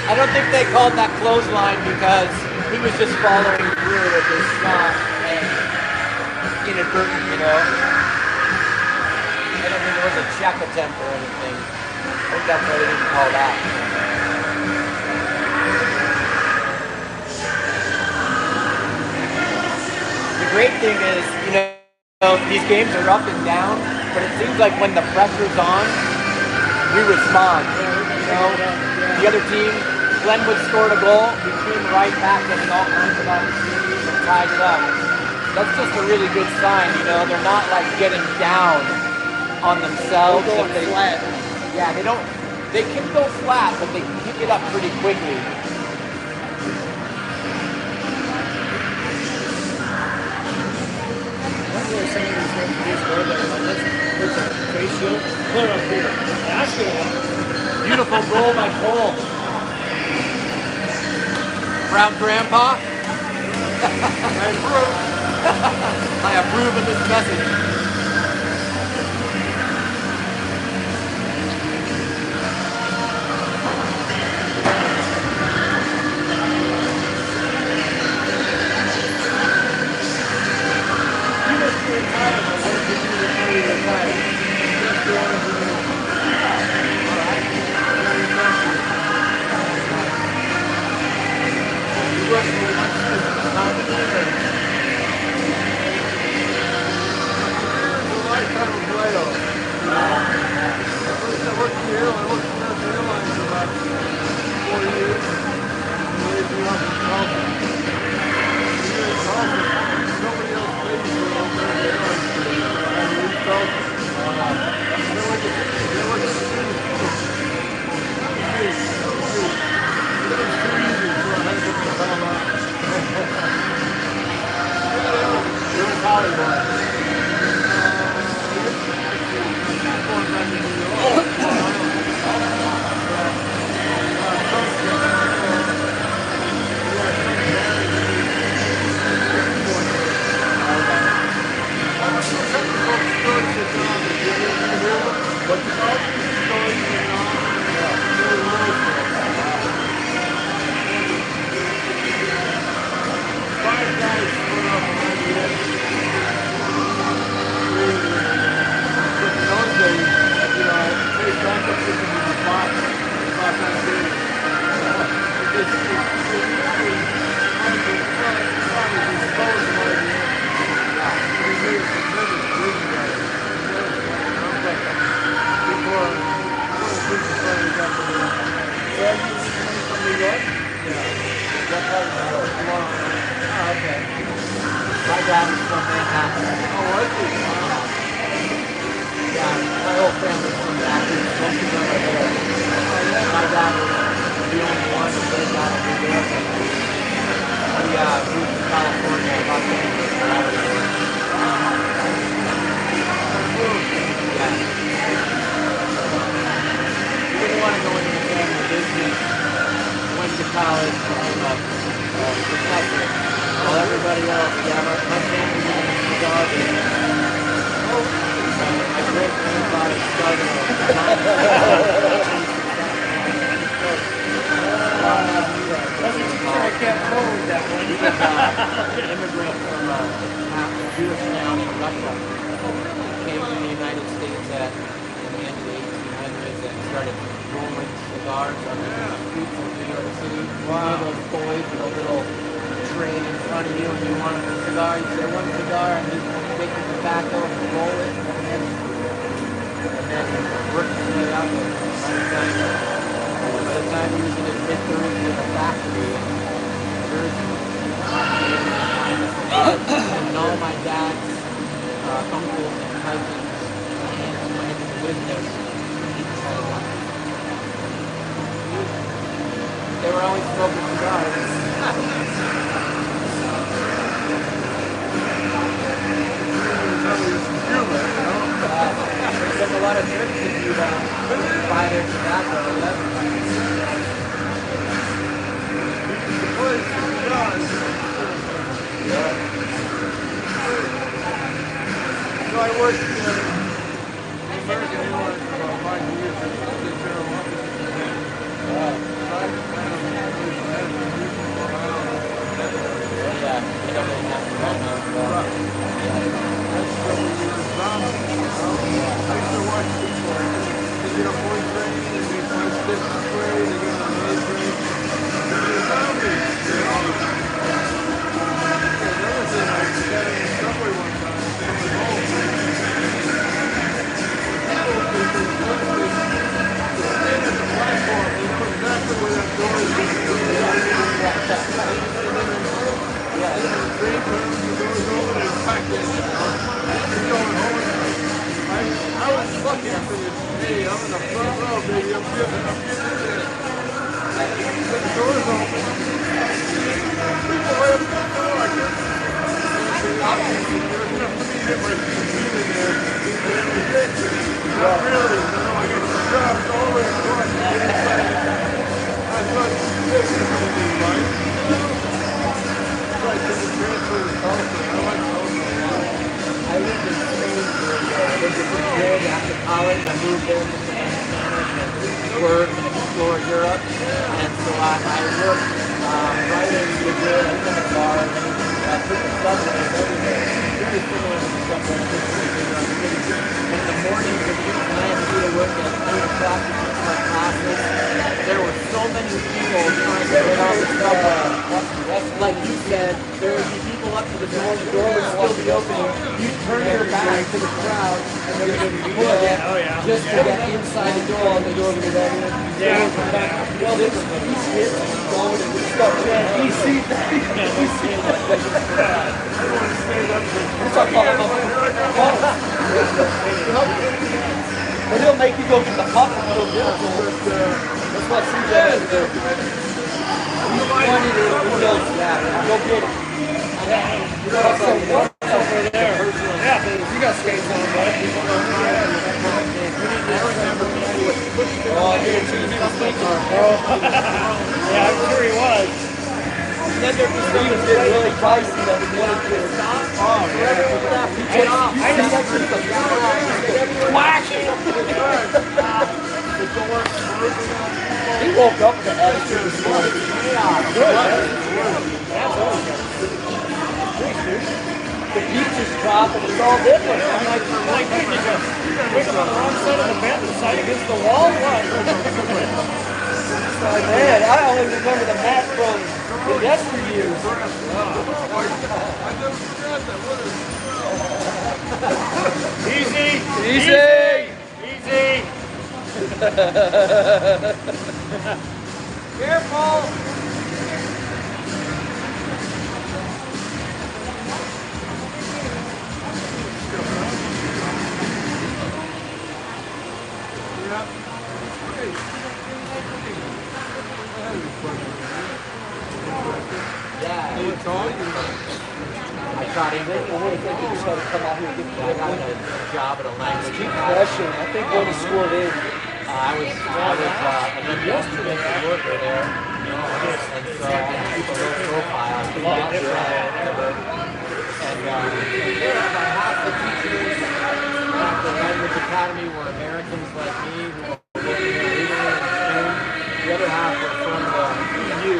I don't think they called that clothesline because he was just following through with his shot and inadvertent, you know. I don't think it was a check attempt or anything. I think that's why they didn't call that. The great thing is, you know, these games are up and down, but it seems like when the pressure's on, we respond. You know, the other team, Glenwood scored a goal, we came right back getting all kinds of opportunities and tied it up. That's just a really good sign, you know. They're not like getting down on themselves. They're going flat. Yeah, they can go flat, but they can pick it up pretty quickly. Beautiful goal by Cole. Proud grandpa. I approve of this message. As a teacher, I can't forward that one. He was an immigrant from a Jewish town in Russia. Came to the United States in the end of the 1800s and started rolling cigars on the streets of New York City. One of those boys with a little tray in front of you and you wanted a cigar, you say one cigar and you take the tobacco and roll it and then work his way up. By the time he was in his mid-30s in a factory in Jersey, and all my dad's uncles and cousins and aunts went into the business. They were always smoking cigars. There's a lot of tricks if you buy their tobacco or whatever. So I worked in American Airlines for about 5 years as the general officer. I used to watch people. They get on one train and they find distance way, they get on another train. They're zombies, you know? Another thing, I sat in the subway one time, staying at home. They're standing at the platform, they know exactly where that door is. Yeah, the train comes, the door's open, and it's packed in. You're going home. I was lucky after this. Hey, I'm in the front row, baby. I'm getting there. The door's open. People way up to the door. I couldn't. There's enough for me to get my feet in there. That was it. Not really. No, I got strapped all the way across to get inside. I thought this is going to be right. So I took a transfer to Tulsa. I like Tulsa a lot. I lived in Spain for after college. I moved there to work and explore Europe. And so I worked right in Madrid. I was in a bar and I took the subway everywhere. Very similar to the subway in New York City. In the morning, when you planned to do the work at 8 o'clock to teach my classes, there were so many people trying to get on the subway. Like you said, there would be people up to the door would still be open. You turn your back to the crowd and there would be pull just to get inside the door and the door would be ready. Yeah. Well, these hits going and we start chanting, DC, but he'll make you go to the pub and he'll do it. That's what CJ has to do. He's funny to go get it. Over there. Yeah, you got skates on, bud. Oh, dude, he was making Yeah, I'm sure he was. Then there was things that get really dicey that we wanted to stop. Oh, he woke up with the attitude. The beat just dropped and it's all different. I'm like, wake up on the wrong side of the bed, the side against the wall, what? Man, I only remember the mat from the yesteryears. Easy! Careful! Yeah. I tried English. I got a job at a language Question. I think when he scored in. I was an yesterday worker there, and so I keep a low profile. And about half the teachers at the language academy academy were Americans like me who were working here legally in Spain. The other half were from the EU,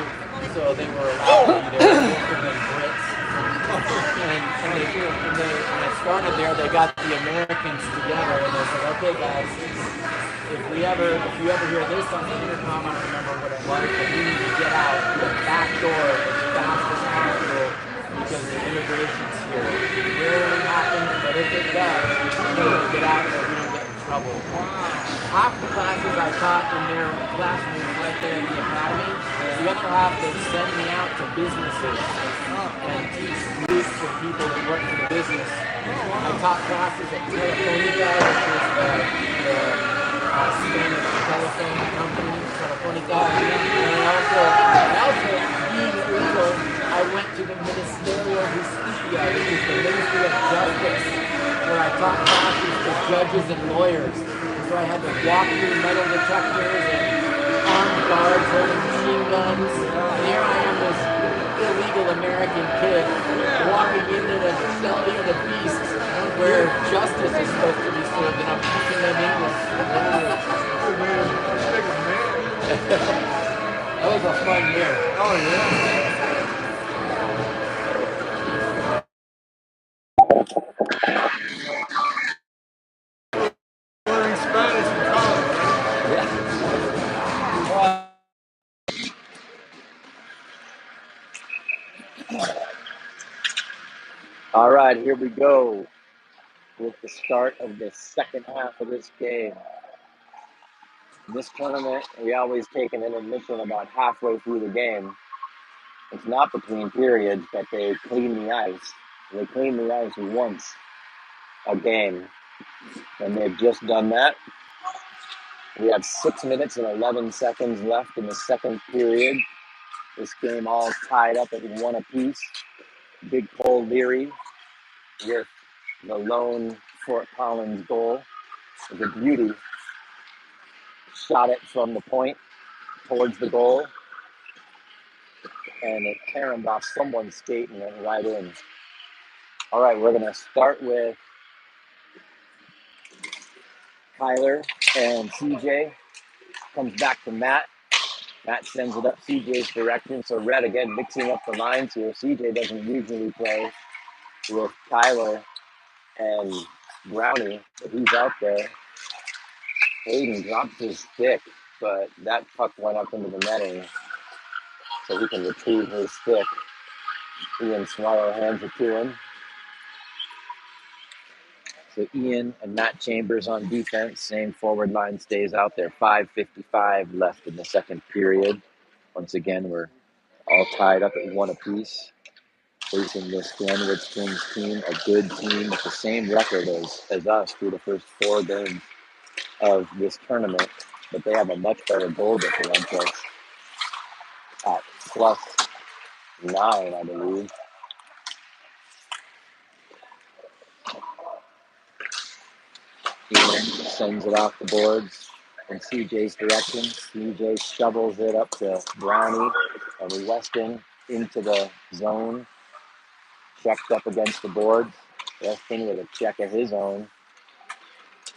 so they were allowed to be there, working than Brits. And when I started there, they got the Americans together, and they said, "Okay, guys, if you ever hear this on the intercom, I don't remember what it was, but you need to get out the back door as fast as possible because the immigration's here. It rarely happens, but if it does, you need to get out or we don't get in trouble." Half the classes I taught in their classrooms right there in the academy, the other half they send me out to businesses and teach groups of people that work for the business. I taught classes at Telefonica, which is the Spanish telephone company, Telefonica. And I went to the Ministerio de Justicia, which is the Ministry of Justice, where I taught classes to judges and lawyers. So I had to walk through metal detectors and armed guards holding machine guns. And here I am, this illegal American kid, walking into the belly of the beast where justice is supposed to be served, and I'm teaching them English. That was a fun year. Oh, yeah. Learning Spanish in college, All right, here we go with the start of the second half of this game. This tournament, we always take an intermission about halfway through the game. It's not between periods, but they clean the ice. They clean the ice once a game, and they've just done that. We have 6 minutes and 11 seconds left in the second period. This game all tied up at 1 apiece. Big Cole Leary with the lone Fort Collins goal. It was a beauty. Shot it from the point towards the goal, and it caromed off someone's skate and went right in. All right, we're going to start with Kyler and CJ. Comes back to Matt. Matt sends it up CJ's direction. So Red again mixing up the lines here. CJ doesn't usually play with Kyler and Brownie, but he's out there. Hayden dropped his stick, but that puck went up into the netting, so he can retrieve his stick. Ian Swallow hands it to him. So Ian and Matt Chambers on defense. Same forward line stays out there. 5:55 left in the second period. Once again, we're all tied up at 1 apiece. Facing this Glenwood Springs team, a good team with the same record as us through the first 4 games of this tournament. But they have a much better goal differential at +9, I believe. Ian sends it off the boards in CJ's direction. CJ shovels it up to Brownie and Weston into the zone. Checked up against the boards. Weston with a check of his own.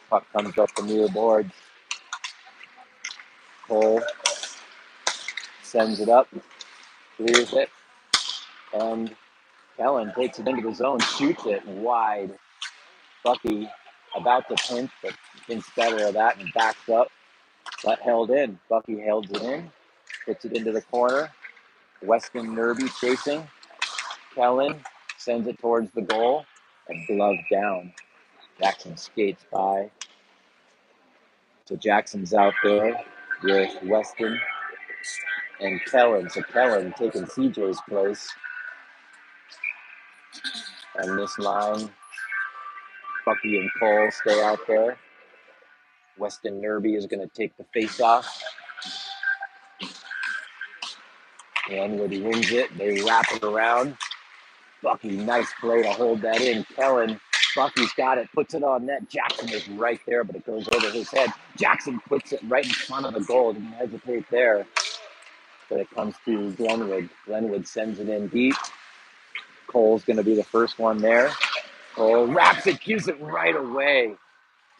Puck comes up the near boards. Cole sends it up, clears it, and Kellen takes it into the zone, shoots it wide. Bucky about to pinch, but thinks better of that and backs up. But held in. Bucky held it in, hits it into the corner. Weston Nerby chasing. Kellen sends it towards the goal and glove down. Jackson skates by. So Jackson's out there with Weston and Kellen. So Kellen taking CJ's place. And this line, Bucky and Cole stay out there. Weston Nerby is going to take the face off. And when he wins it, they wrap it around. Bucky, nice play to hold that in. Kellen, Bucky's got it, puts it on net. Jackson is right there, but it goes over his head. Jackson puts it right in front of the goal. Didn't hesitate there. But it comes to Glenwood. Glenwood sends it in deep. Cole's going to be the first one there. Cole wraps it, gives it right away.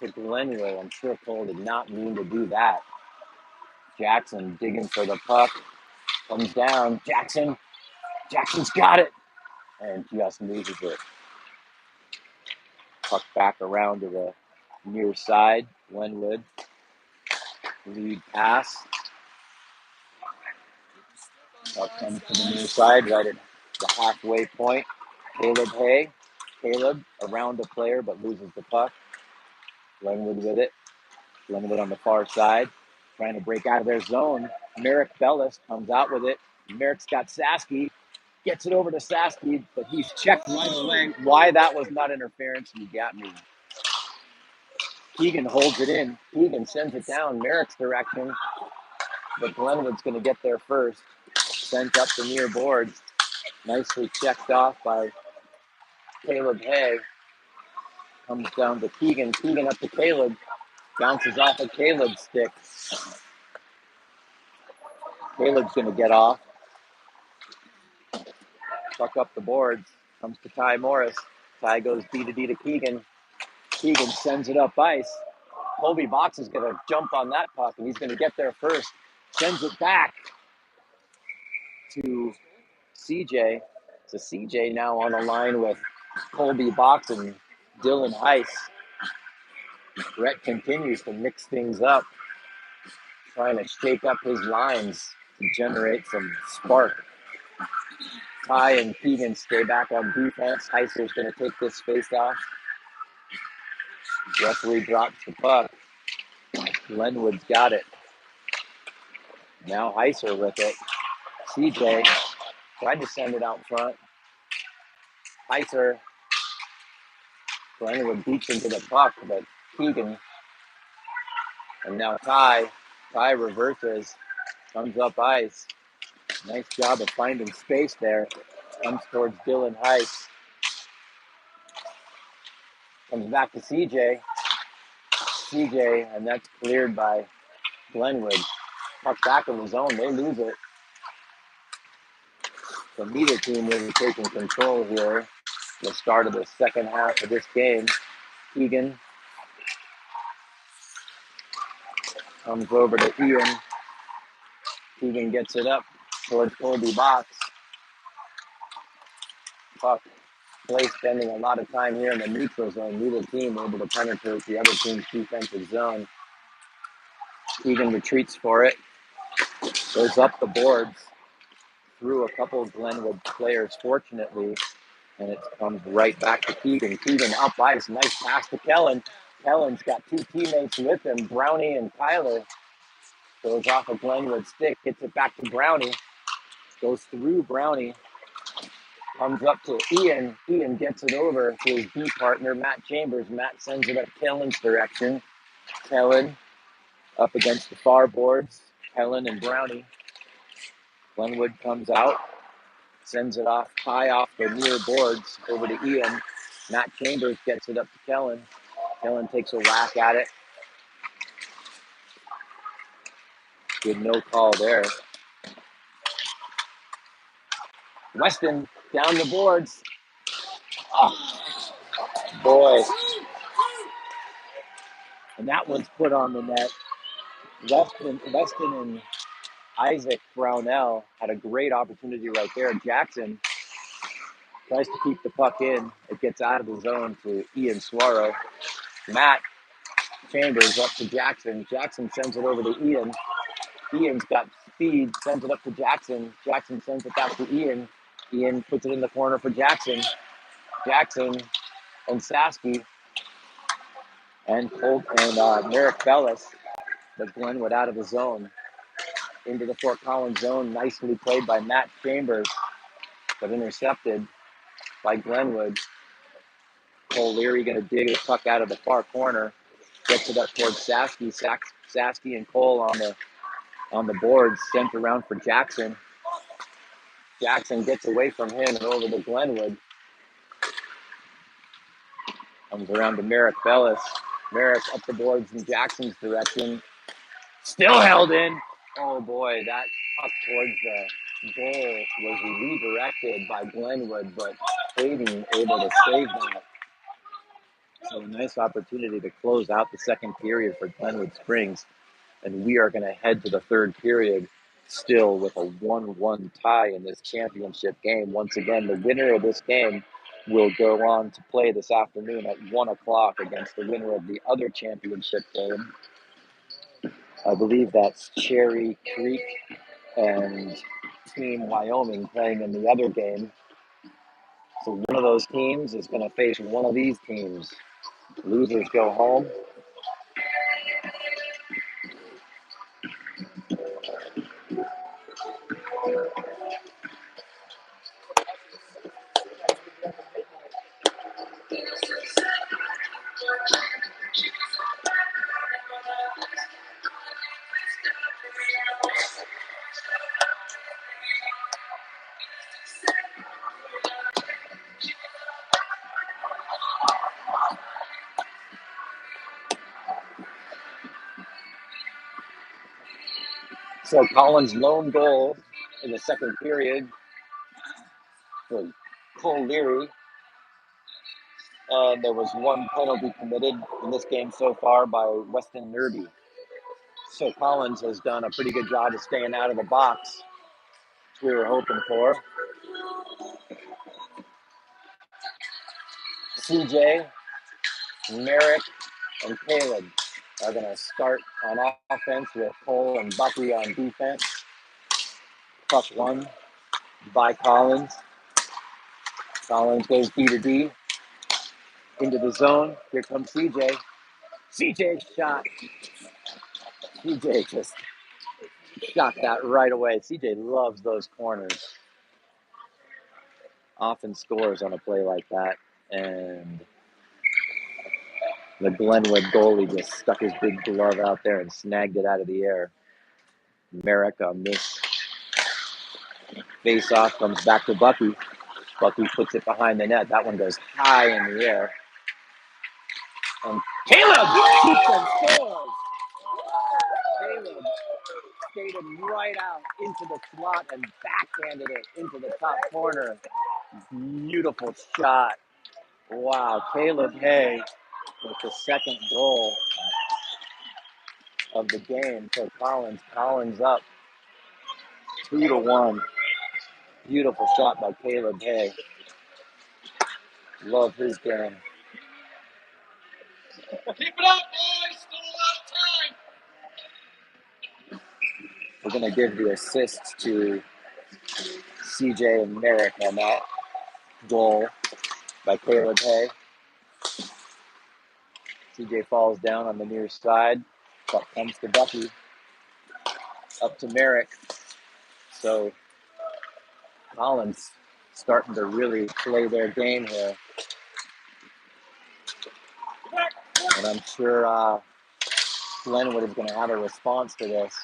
to Glenwood. I'm sure Cole did not mean to do that. Jackson digging for the puck. Comes down. Jackson's got it. And just loses it. Puck back around to the near side. Glenwood. Lead pass. Puck comes to the near side right at the halfway point. Caleb Hay. Caleb around the player but loses the puck. Glenwood with it. Glenwood on the far side. Trying to break out of their zone. Merrick Bellis comes out with it. Merrick's got Sasky. Gets it over to Sasky, but he's checked right away. Why that was not interference, you got me. Keegan holds it in. Keegan sends it down Merrick's direction, but Glenwood's going to get there first. Sent up the near boards. Nicely checked off by Caleb Hay. Comes down to Keegan. Keegan up to Caleb. Bounces off of Caleb's stick. Caleb's going to get off. Puck up the boards. Comes to Ty Morris. Ty goes D to D to Keegan. Keegan sends it up ice. Colby Box is going to jump on that puck, and he's going to get there first. Sends it back to CJ. So CJ now on the line with Colby Box and Dylan Heiss. Brett continues to mix things up, trying to shake up his lines to generate some spark. Ty and Keegan stay back on defense. Heisler's going to take this face off. Referee drops the puck. Glenwood's got it. Now Heisler with it. CJ tried to send it out front. Heisler, Glenwood beats into the puck, but Keegan, and now Ty reverses, comes up ice. Nice job of finding space there. Comes towards Dylan Heiss. Comes back to CJ, and that's cleared by Glenwood. Puck back in the zone, they lose it. So neither team really taking control here. The start of the second half of this game. Keegan comes over to Ian. Keegan gets it up towards Colby Box. Puck play spending a lot of time here in the neutral zone. Neither team able to penetrate the other team's defensive zone. Keegan retreats for it. Goes up the boards through a couple of Glenwood players, fortunately, and it comes right back to Keegan. Keegan up ice. Nice pass to Kellen. Kellen's got two teammates with him, Brownie and Kyler. Goes off of Glenwood's stick, gets it back to Brownie. Goes through Brownie. Comes up to Ian. Ian gets it over to his B partner, Matt Chambers. Matt sends it up Kellen's direction. Kellen up against the far boards. Kellen and Brownie. Glenwood comes out. Sends it off high off the near boards over to Ian. Matt Chambers gets it up to Kellen. Kellen takes a whack at it. Good no call there. Weston down the boards. Oh, boy. And that one's put on the net. Weston and Isaac Brownell had a great opportunity right there. Jackson tries to keep the puck in. It gets out of the zone to Ian Suaro. Matt Chambers up to Jackson. Jackson sends it over to Ian. Ian's got speed, sends it up to Jackson. Jackson sends it back to Ian. Ian puts it in the corner for Jackson. Jackson and Sasky and Colt and Merrick Bellis, but Glenwood out of the zone. Into the Fort Collins zone, nicely played by Matt Chambers, but intercepted by Glenwood. Cole Leary going to dig the puck out of the far corner, gets it up towards Sasky. Sasky and Cole on the boards, sent around for Jackson. Jackson gets away from him and over to Glenwood. Comes around to Merrick Bellis. Merrick up the boards in Jackson's direction. Still held in. Oh boy, that puck towards the goal was redirected by Glenwood, but Hayden able to save that. So a nice opportunity to close out the second period for Glenwood Springs. And we are going to head to the third period still with a 1-1 tie in this championship game. Once again, the winner of this game will go on to play this afternoon at 1 o'clock against the winner of the other championship game. I believe that's Cherry Creek and Team Wyoming playing in the other game. So one of those teams is going to face one of these teams. Losers go home. So Collins' lone goal in the second period for Cole Leary. And there was one penalty committed in this game so far by Weston Nerby. So Collins has done a pretty good job of staying out of the box, which we were hoping for. CJ, Merrick, and Caleb are going to start on offense with Cole and Bucky on defense. Puck one by Collins. Collins goes D to D into the zone. Here comes CJ. CJ shot. CJ just shot that right away. CJ loves those corners. Often scores on a play like that. And the Glenwood goalie just stuck his big glove out there and snagged it out of the air. Merrick on this face-off comes back to Bucky. Bucky puts it behind the net. That one goes high in the air. And Caleb shoots and scores. Caleb skated right out into the slot and backhanded it into the top corner. Beautiful shot. Wow, Caleb Hay with the second goal of the game for Collins. Collins up 2-1. Beautiful shot by Caleb Hay. Love his game. Keep it up, boys. Still a lot of time. We're going to give the assists to CJ and Merrick on that goal by Caleb Hay. CJ falls down on the near side. Puck comes to Bucky. Up to Merrick. So Collins starting to really play their game here. And I'm sure Glenwood is going to have a response to this.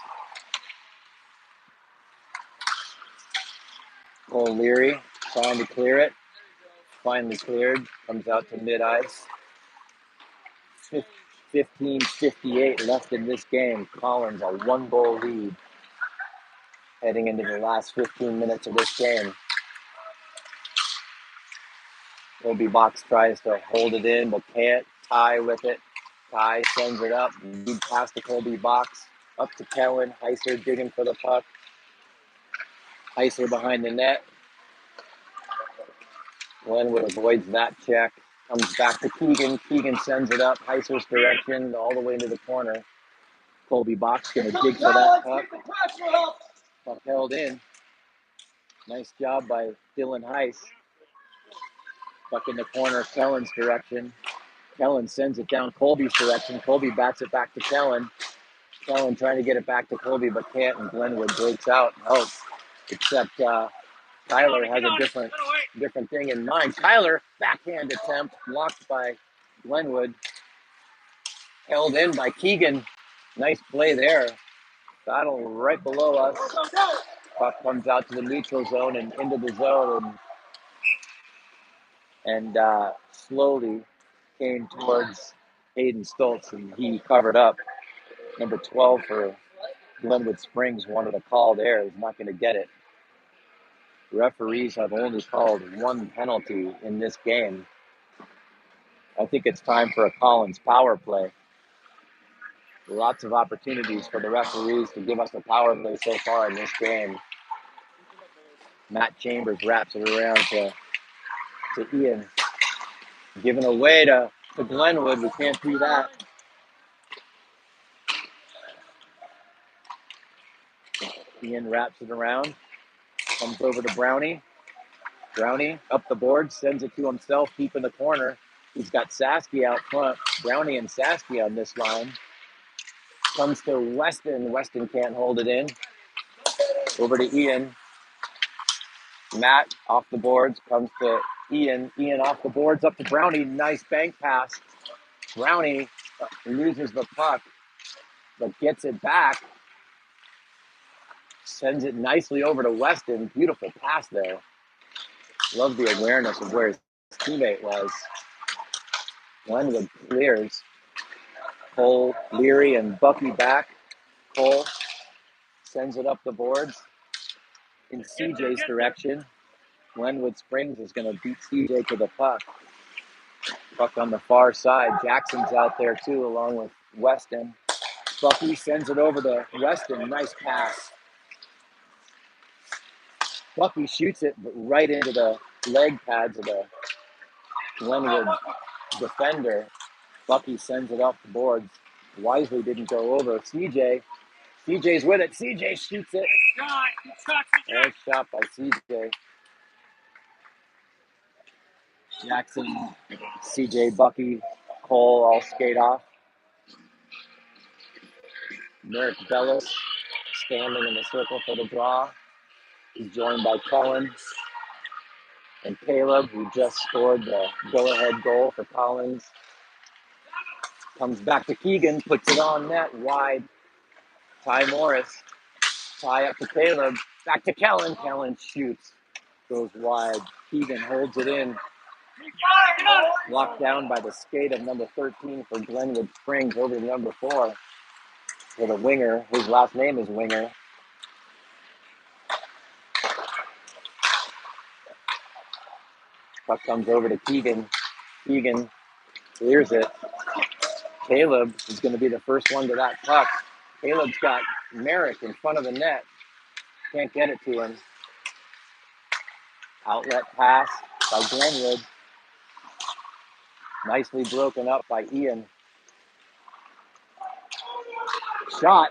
Cole Leary trying to clear it. Finally cleared. Comes out to mid-ice. 15:58 left in this game. Collins a one-goal lead heading into the last 15 minutes of this game. Colby Box tries to hold it in, but can't. Ty with it. Ty sends it up. Lead past the Colby Box. Up to Kellen. Heiser digging for the puck. Heiser behind the net. Glenwood avoids that check. Comes back to Keegan. Keegan sends it up. Heiser's direction all the way into the corner. Colby Box going to dig for that puck. Puck held in. Nice job by Dylan Heiss. Puck in the corner. Kellen's direction. Kellen sends it down Colby's direction. Colby bats it back to Kellen. Kellen trying to get it back to Colby, but can't, and Glenwood breaks out and helps. Except Tyler has a different thing in mind. Tyler, backhand attempt, blocked by Glenwood. Held in by Keegan. Nice play there. Battle right below us. Puck comes out to the neutral zone and into the zone and slowly came towards Hayden Stoltz, and he covered up. Number 12 for Glenwood Springs wanted a call there. He's not going to get it. Referees have only called one penalty in this game. I think it's time for a Collins power play. Lots of opportunities for the referees to give us a power play so far in this game. Matt Chambers wraps it around to Ian. Giving away to Glenwood. We can't do that. Ian wraps it around. Comes over to Brownie. Brownie up the board. Sends it to himself, deep in the corner. He's got Sasky out front. Brownie and Sasky on this line. Comes to Weston. Weston can't hold it in. Over to Ian. Matt off the boards. Comes to Ian. Ian off the boards. Up to Brownie. Nice bank pass. Brownie loses the puck, but gets it back. Sends it nicely over to Weston. Beautiful pass there. Love the awareness of where his teammate was. Glenwood clears. Cole, Leary, and Bucky back. Cole sends it up the boards in CJ's direction. Glenwood Springs is going to beat CJ to the puck. Puck on the far side. Jackson's out there too, along with Weston. Bucky sends it over to Weston. Nice pass. Bucky shoots it, but right into the leg pads of the Glenwood defender. Bucky sends it off the boards. Wisely didn't go over. CJ's with it. CJ shoots it. Nice shot by CJ. Jackson, CJ, Bucky, Cole all skate off. Merrick Bellis standing in the circle for the draw. He's joined by Collins and Caleb, who just scored the go-ahead goal for Collins. Comes back to Keegan, puts it on net, wide. Ty Morris, Ty up to Caleb, back to Kellen. Kellen shoots, goes wide. Keegan holds it in. Locked down by the skate of number 13 for Glenwood Springs over to number 4 for the winger. His last name is Winger. Puck comes over to Keegan. Keegan clears it. Caleb is going to be the first one to that puck. Caleb's got Merrick in front of the net. Can't get it to him. Outlet pass by Glenwood. Nicely broken up by Ian. Shot.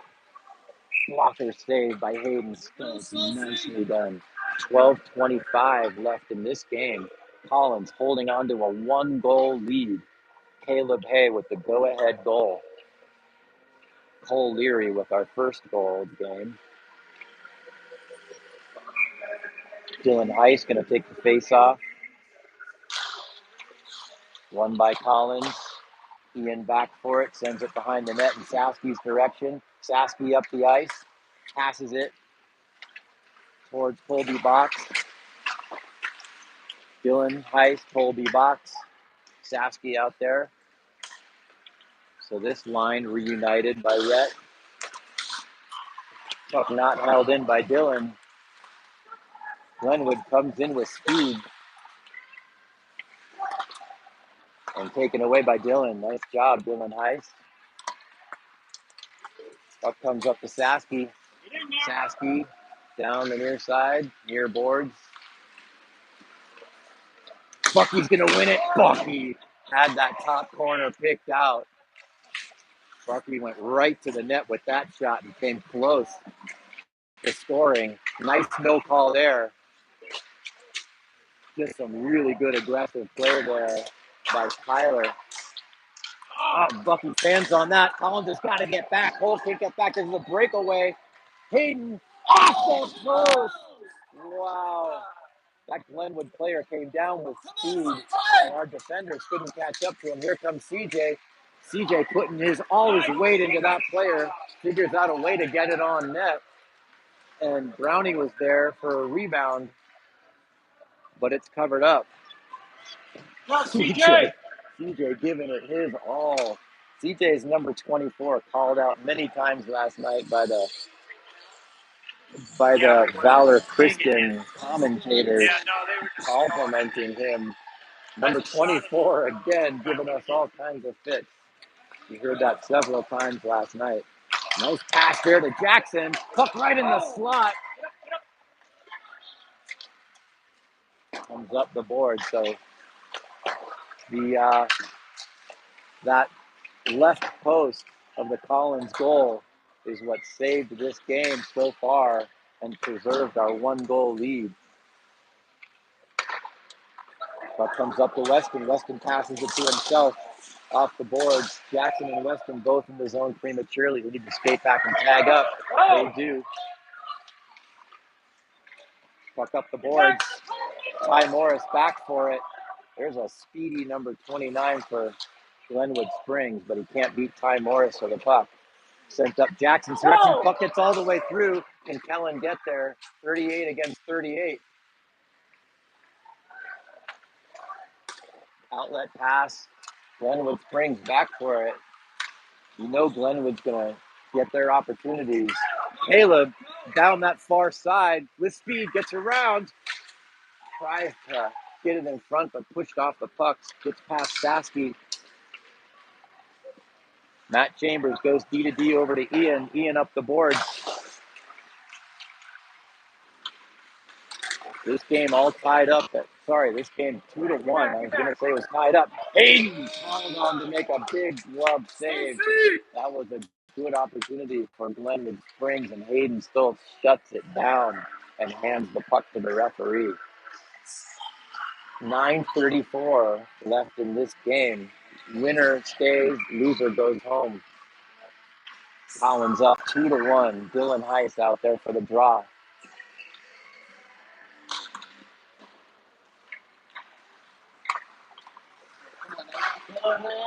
Blocker saved by Hayden Stokes. Nicely done. 12:25 left in this game. Collins holding on to a 1-goal lead. Caleb Hay with the go-ahead goal. Cole Leary with our first goal of the game. Dylan Heiss going to take the face-off. Won by Collins. Ian back for it. Sends it behind the net in Sasky's direction. Sasky up the ice. Passes it towards Colby Box. Dylan Heiss, Colby Box. Sasky out there. So this line reunited by Rhett. Puck not held in by Dylan. Glenwood comes in with speed. And taken away by Dylan. Nice job, Dylan Heiss. Puck comes up to Sasky. Sasky down the near side, near boards. Bucky's going to win it. Bucky had that top corner picked out. Bucky went right to the net with that shot and came close to scoring. Nice no call there. Just some really good aggressive play there by Tyler. Oh, Bucky fans on that. Collins has got to get back. Cole can't get back. This is a breakaway. Hayden off the post. Wow. That Glenwood player came down with speed, and our defenders couldn't catch up to him. Here comes CJ. CJ putting all his weight into that player, figures out a way to get it on net. And Brownie was there for a rebound, but it's covered up. CJ giving it his all. CJ's number 24 called out many times last night by the Valor Christian commentators, complimenting him Number 24 again, giving us all kinds of fits. We heard that several times last night. Nice pass there to Jackson. Puck right in the slot. Comes up the board. So the that left post of the Collins goal is what saved this game so far and preserved our 1-goal lead. Puck comes up to Weston. Weston passes it to himself off the boards. Jackson and Weston both in the zone prematurely. We need to skate back and tag up. They do. Puck up the boards. Ty Morris back for it. There's a speedy number 29 for Glenwood Springs, but he can't beat Ty Morris for the puck. Sent up Jackson's direction. Puck gets all the way through. Can Kellen get there? 38 against 38. Outlet pass. Glenwood Springs back for it. You know Glenwood's going to get their opportunities. Caleb down that far side with speed, gets around. Tries to get it in front, but pushed off the pucks. Gets past Sasky. Matt Chambers goes D to D over to Ian. Ian up the boards. This game all tied up. This game 2-1. I was going to say it was tied up. Hayden called on to make a big glove save. That was a good opportunity for Glenwood Springs, and Hayden still shuts it down and hands the puck to the referee. 9:34 left in this game. Winner stays, loser goes home. Collins up 2-1. Dylan Heiss out there for the draw.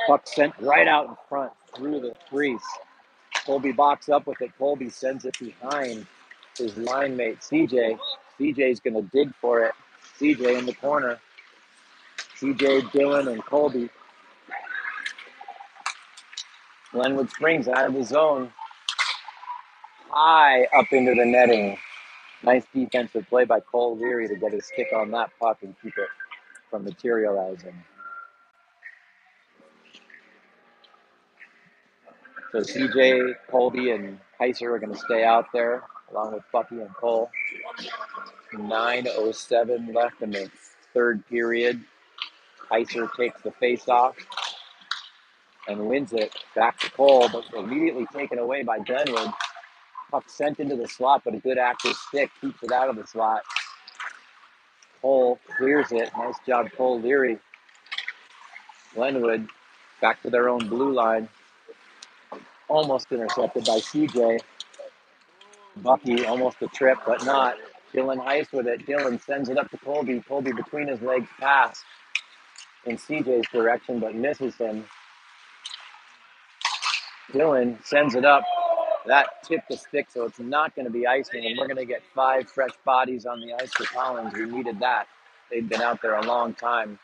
Puck sent right out in front through the crease. Colby boxed up with it. Colby sends it behind his line mate, CJ. CJ's going to dig for it. CJ in the corner. CJ, Dylan, and Colby. Glenwood Springs out of the zone. High up into the netting. Nice defensive play by Cole Leary to get his stick on that puck and keep it from materializing. So CJ, Colby, and Heiser are going to stay out there, along with Bucky and Cole. 9:07 left in the third period. Heiser takes the face-off and wins it. Back to Cole, but immediately taken away by Glenwood. Puck sent into the slot, but a good active stick keeps it out of the slot. Cole clears it. Nice job, Cole Leary. Glenwood back to their own blue line. Almost intercepted by CJ. Bucky almost a trip, but not. Dylan Heiss with it. Dylan sends it up to Colby. Colby between his legs pass in CJ's direction, but misses him. Dylan sends it up. That tipped the stick, so it's not going to be icing, and we're going to get 5 fresh bodies on the ice for Collins. We needed that. They've been out there a long time.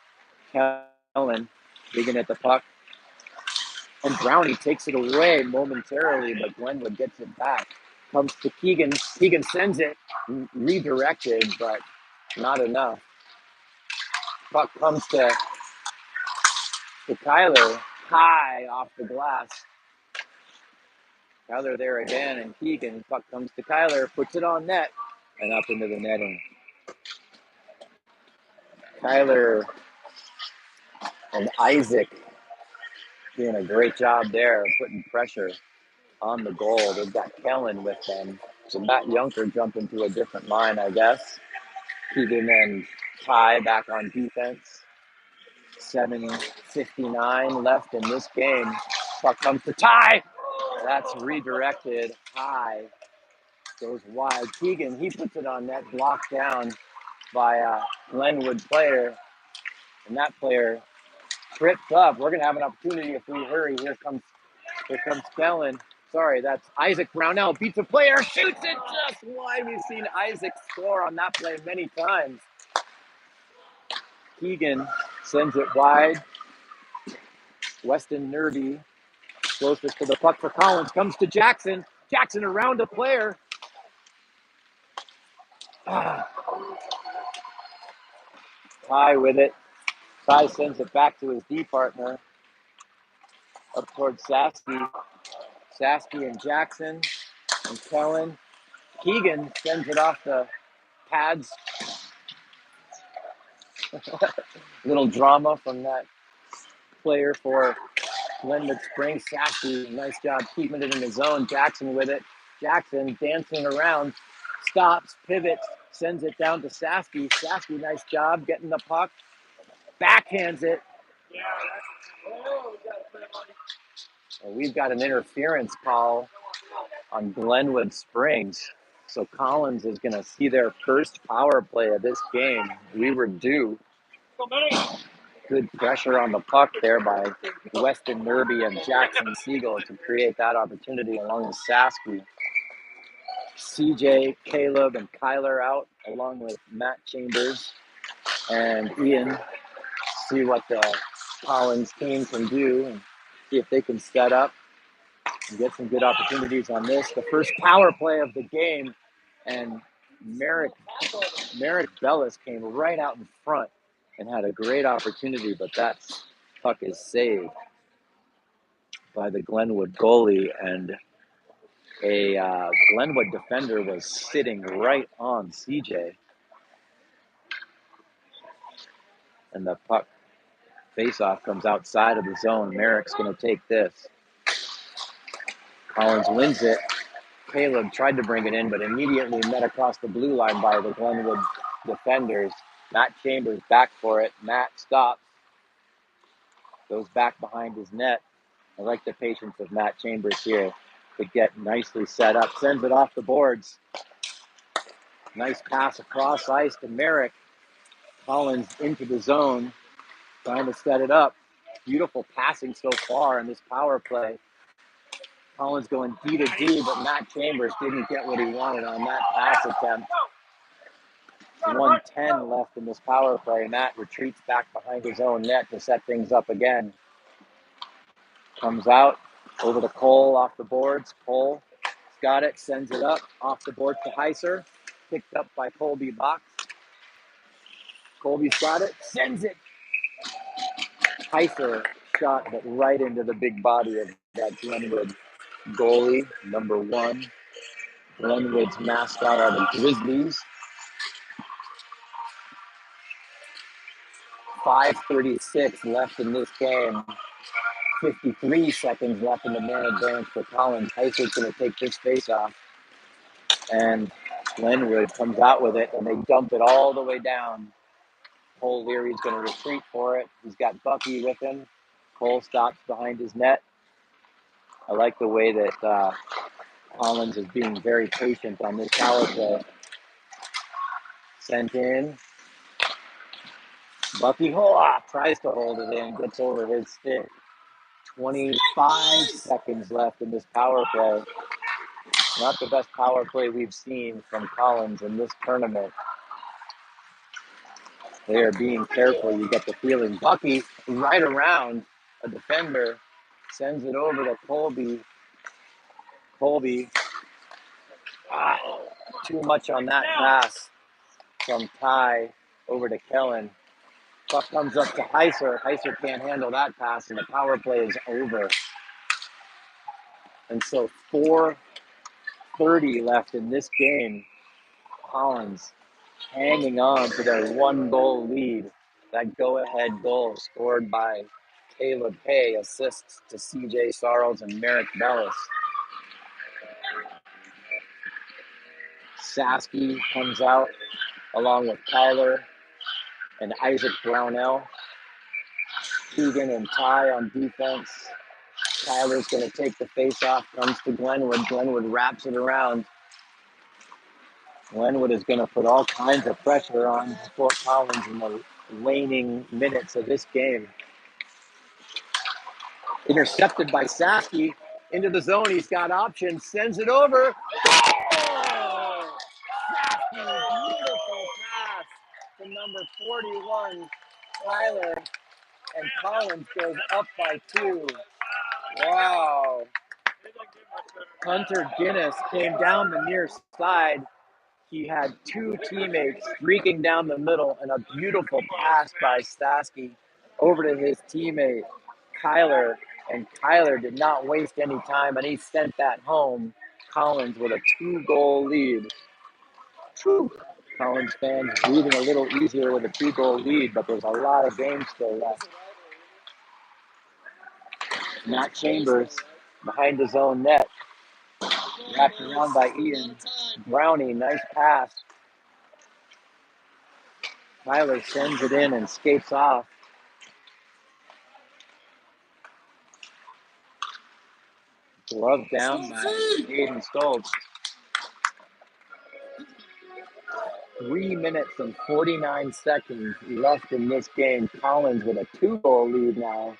Kellen digging at the puck. And Brownie takes it away momentarily, but Glenwood gets it back. Comes to Keegan. Keegan sends it redirected, but not enough. Puck comes to Kyler, high off the glass. Kyler there again, and Keegan. Puck comes to Kyler, puts it on net, and up into the netting. Kyler and Isaac doing a great job there, putting pressure on the goal. They've got Kellen with them. So Matt Yunker jumped into a different line, I guess. Keegan and Ty back on defense. 7:59 left in this game. Puck comes to Ty. That's redirected high. Goes wide. Keegan, he puts it on net, blocked down by a Glenwood player. And that player trips up. We're going to have an opportunity if we hurry. Here comes Kellen. Sorry, that's Isaac Brownell. Beats a player, shoots it just wide. We've seen Isaac score on that play many times. Keegan sends it wide. Weston Nerby, closest to the puck for Collins, comes to Jackson. Jackson around a player. Ty with it. Ty sends it back to his D partner up towards Sasky. Sasky and Jackson and Kellen. Keegan sends it off the pads. Little drama from that player for Glenwood Springs. Sasky, nice job keeping it in his zone. Jackson with it. Jackson dancing around, stops, pivots, sends it down to Sasky. Sasky, nice job getting the puck. Backhands it. And we've got an interference call on Glenwood Springs. So Collins is going to see their first power play of this game. We were due. Good pressure on the puck there by Weston Nerby and Jackson Siegel to create that opportunity along with Sasky. CJ, Caleb, and Kyler out along with Matt Chambers and Ian. See what the Collins team can do and see if they can set up and get some good opportunities on this. The first power play of the game, and Merrick Bellis came right out in front and had a great opportunity, but that puck is saved by the Glenwood goalie, and a Glenwood defender was sitting right on CJ, and the puck face-off comes outside of the zone. Merrick's going to take this. Collins wins it. Caleb tried to bring it in, but immediately met across the blue line by the Glenwood defenders. Matt Chambers back for it. Matt stops, goes back behind his net. I like the patience of Matt Chambers here to get nicely set up. Sends it off the boards. Nice pass across ice to Merrick. Collins into the zone, trying to set it up. Beautiful passing so far in this power play. Collins going D to D, but Matt Chambers didn't get what he wanted on that pass attempt. 1:10 left in this power play. Matt retreats back behind his own net to set things up again. Comes out over to Cole off the boards. Cole got it, sends it up off the board to Heiser. Picked up by Colby Box. Colby's got it, sends it. Heiser shot, but right into the big body of that Glenwood goalie, number 1. Glenwood's mascot are the Grizzlies. 5:36 left in this game. 53 seconds left in the man advance for Collins. Heiser's going to take this face off, and Glenwood comes out with it, and they dump it all the way down. Cole Leary's going to retreat for it. He's got Bucky with him. Cole stops behind his net. I like the way that Collins is being very patient on this power play. Sent in. Bucky tries to hold it in, gets over his stick. 25 seconds left in this power play. Not the best power play we've seen from Collins in this tournament. They are being careful, you get the feeling. Bucky, right around a defender, sends it over to Colby. Colby, too much on that pass from Ty over to Kellen. Puck comes up to Heiser. Heiser can't handle that pass, and the power play is over. And so 4:30 left in this game. Collins hanging on to their 1-goal lead. That go-ahead goal scored by Caleb Hay, assists to CJ Sarles and Merrick Bellis. Sasky comes out along with Kyler and Isaac Brownell. Keegan and Ty on defense. Tyler's going to take the face-off, comes to Glenwood. Glenwood wraps it around. Glenwood is going to put all kinds of pressure on Fort Collins in the waning minutes of this game. Intercepted by Sasky into the zone. He's got options. Sends it over. Oh! Sasky, beautiful pass to number 41, Tyler. And Collins goes up by 2. Wow. Hunter Guinness came down the near side. He had 2 teammates streaking down the middle, and a beautiful pass by Stasky over to his teammate, Kyler, and Kyler did not waste any time, and he sent that home. Collins with a 2-goal lead. Whew. Collins fans breathing a little easier with a 2-goal lead, but there's a lot of games still left. Matt Chambers behind his own net, wrapped around by Ian. Brownie, nice pass. Tyler sends it in and skates off. Glove down by Aiden Stoltz. 3 minutes and 49 seconds left in this game. Collins with a 2-goal lead now.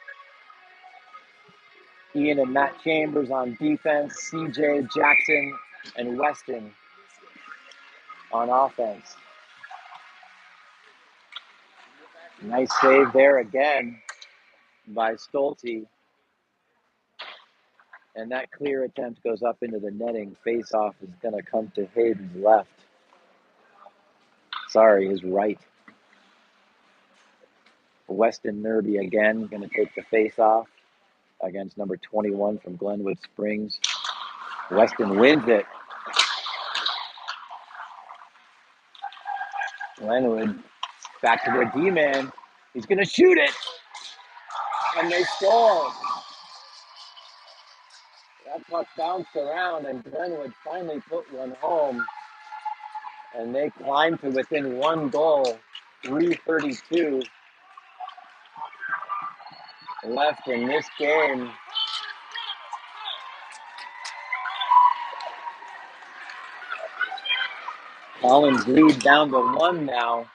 Ian and Matt Chambers on defense. CJ, Jackson, and Weston on offense. Nice save there again by Stolte. And that clear attempt goes up into the netting. Face-off is going to come to Hayden's left. Sorry, his right. Weston Nerby again going to take the face-off against number 21 from Glenwood Springs. Weston wins it. Glenwood back to their D-man. He's going to shoot it. And they score. That puck bounced around, and Glenwood finally put one home. And they climbed to within 1 goal. 3:32 left in this game. Collins lead down to 1 now.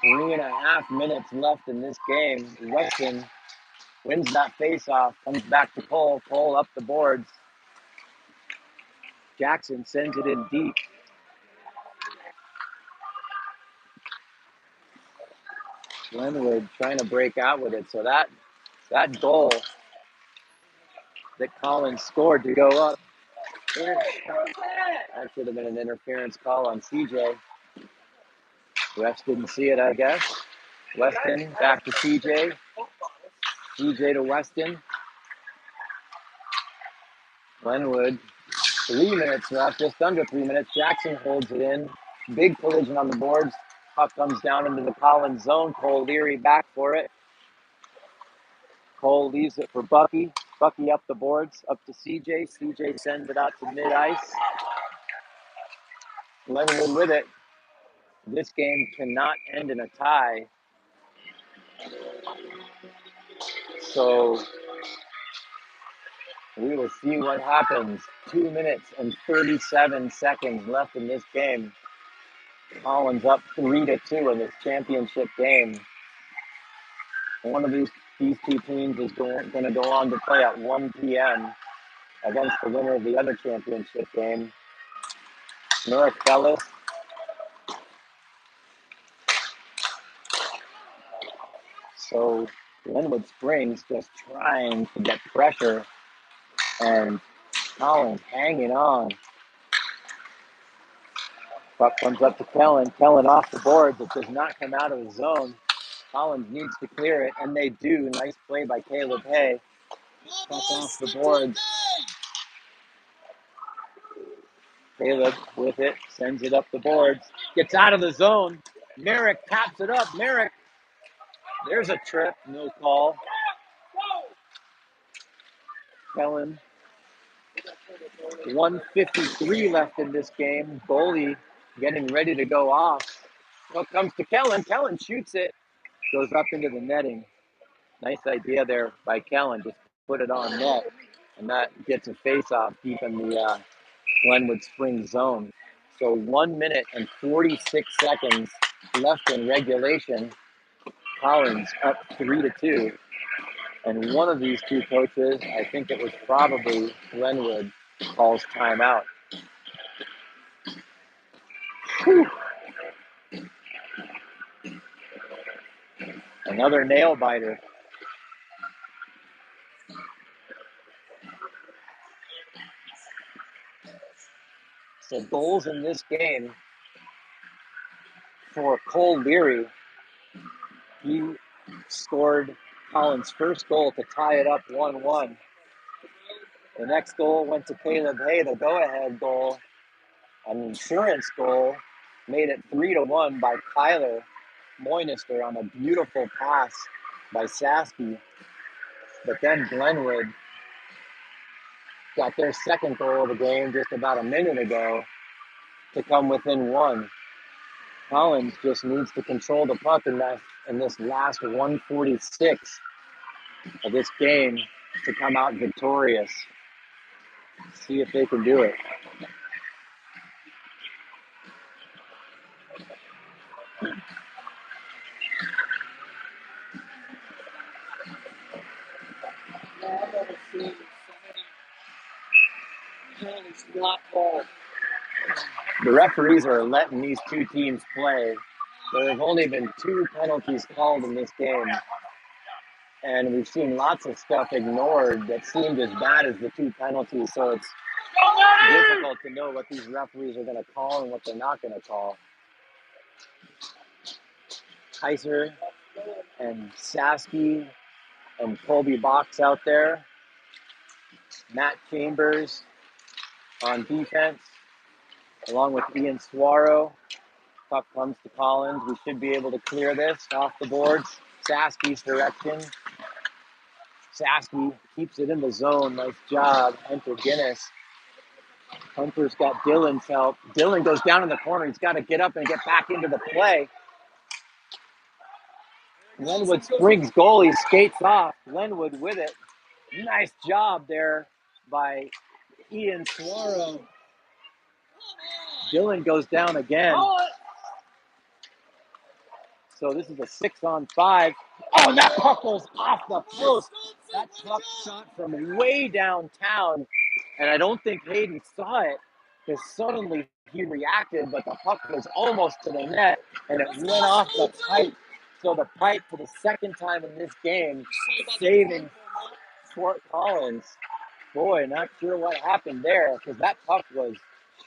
3.5 minutes left in this game. Weston wins that faceoff, comes back to Cole. Cole up the boards. Jackson sends it in deep. Glenwood trying to break out with it. So that goal that Collins scored to go up, that should have been an interference call on CJ. Refs didn't see it, I guess. Weston back to CJ. CJ to Weston. Glenwood, 3 minutes left, just under 3 minutes. Jackson holds it in. Big collision on the boards. Puck comes down into the Collins zone. Cole Leary back for it. Cole leaves it for Bucky. Bucky up the boards, up to CJ. CJ sends it out to mid-ice. Glenwood with it. This game cannot end in a tie. So we will see what happens. 2 minutes and 37 seconds left in this game. Collins up 3-2 in this championship game. One of these two teams is going to go on to play at 1 p.m. against the winner of the other championship game. Merrick Fellis. So Glenwood Springs just trying to get pressure, and Collins hanging on. Puck comes up to Kellen. Kellen off the boards. It does not come out of the zone. Collins needs to clear it, and they do. Nice play by Caleb Hay. Puck off the boards. Caleb with it, sends it up the boards. Gets out of the zone. Merrick taps it up. Merrick. There's a trip. No call. Kellen. 1:53 left in this game. Goalie getting ready to go off. Well, comes to Kellen. Kellen shoots it. Goes up into the netting. Nice idea there by Kellen. Just put it on net. And that gets a face-off deep in the Glenwood Springs zone. So 1 minute and 46 seconds left in regulation. Collins up 3-2. And one of these two coaches, I think it was probably Glenwood, calls timeout. Whew. Another nail biter. So goals in this game for Cole Leary. He scored Collins' first goal to tie it up 1-1. The next goal went to Caleb Hay, the go-ahead goal, an insurance goal, made it 3-1 by Kyler Moynister on a beautiful pass by Sasky. But then Glenwood got their second goal of the game just about a minute ago to come within one. Collins just needs to control the puck in this last 146 of this game to come out victorious. See if they can do it. The referees are letting these two teams play. There have only been 2 penalties called in this game, and we've seen lots of stuff ignored that seemed as bad as the 2 penalties, so it's difficult to know what these referees are going to call and what they're not going to call. Kaiser and Sasky and Colby Box out there. Matt Chambers on defense, along with Ian Suaro. Puck comes to Collins. We should be able to clear this off the boards. Sasky's direction. Sasky keeps it in the zone. Nice job. Hunter Guinness. Hunter's got Dylan's help. Dylan goes down in the corner. He's got to get up and get back into the play. Glenwood springs goal. He skates off. Glenwood with it. Nice job there by Ian Suaro. Dylan goes down again. So this is a 6-on-5. Oh, and that puck goes off the post. That puck shot from way downtown. And I don't think Hayden saw it because suddenly he reacted, but the puck was almost to the net and it went off the pipe. So the pipe for the second time in this game, saving Fort Collins. Boy, not sure what happened there because that puck was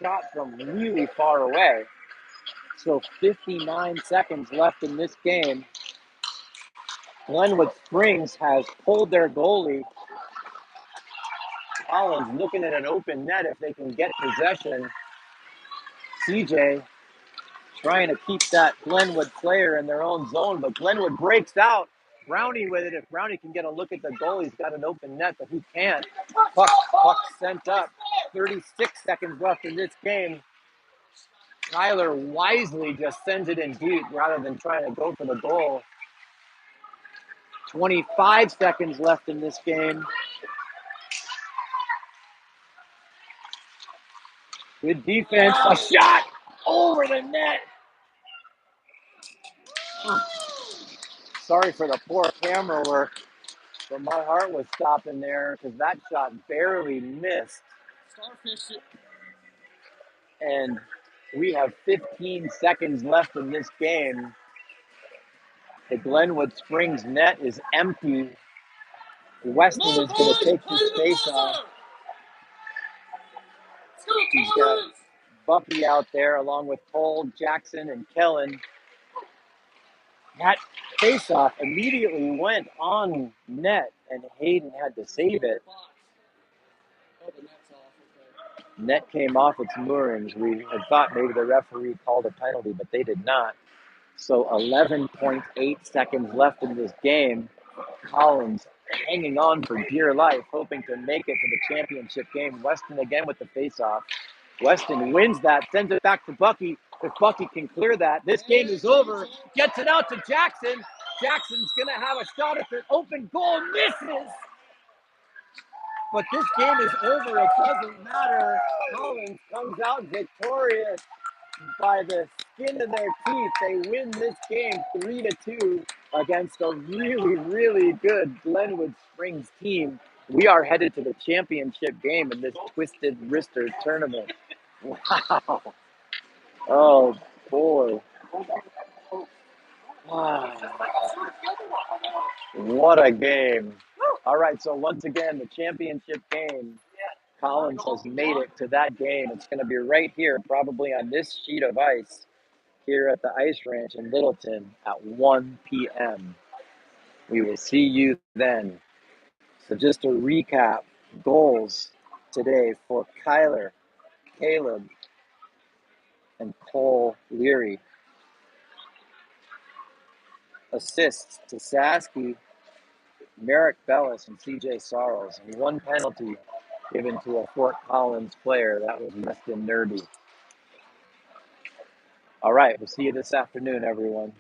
shot from really far away. So 59 seconds left in this game. Glenwood Springs has pulled their goalie. Collins looking at an open net if they can get possession. CJ trying to keep that Glenwood player in their own zone, but Glenwood breaks out. Brownie with it. If Brownie can get a look at the goal, he's got an open net, but he can't. Puck sent up. 36 seconds left in this game. Tyler wisely just sends it in deep rather than trying to go for the goal. 25 seconds left in this game. Good defense. A shot over the net. Sorry for the poor camera work, but my heart was stopping there because that shot barely missed. And we have 15 seconds left in this game. The Glenwood Springs net is empty. Weston is going to take this face off. He's got Bucky out there along with Cole, Jackson, and Kellen. That face-off immediately went on net, and Hayden had to save it. Net came off its moorings. We had thought maybe the referee called a penalty, but they did not. So 11.8 seconds left in this game. Collins hanging on for dear life, hoping to make it to the championship game. Weston again with the face-off. Weston wins that, sends it back to Bucky. If Bucky can clear that, this game is over. Gets it out to Jackson. Jackson's going to have a shot at the open goal. Misses. But this game is over. It doesn't matter. Collins comes out victorious by the skin of their teeth. They win this game 3-2 against a really, really good Glenwood Springs team. We are headed to the championship game in this Twisted Wrister tournament. Wow. Oh, boy. Wow. What a game. All right, so once again, the championship game. Collins has made it to that game. It's going to be right here, probably on this sheet of ice. here at the Ice Ranch in Littleton at 1 p.m. We will see you then. So just to recap, goals today for Kyler, Caleb, and Cole Leary. Assists to Sasky, Merrick Bellis, and CJ Sorrows. And one penalty given to a Fort Collins player. That was Weston Nerby. All right, we'll see you this afternoon, everyone.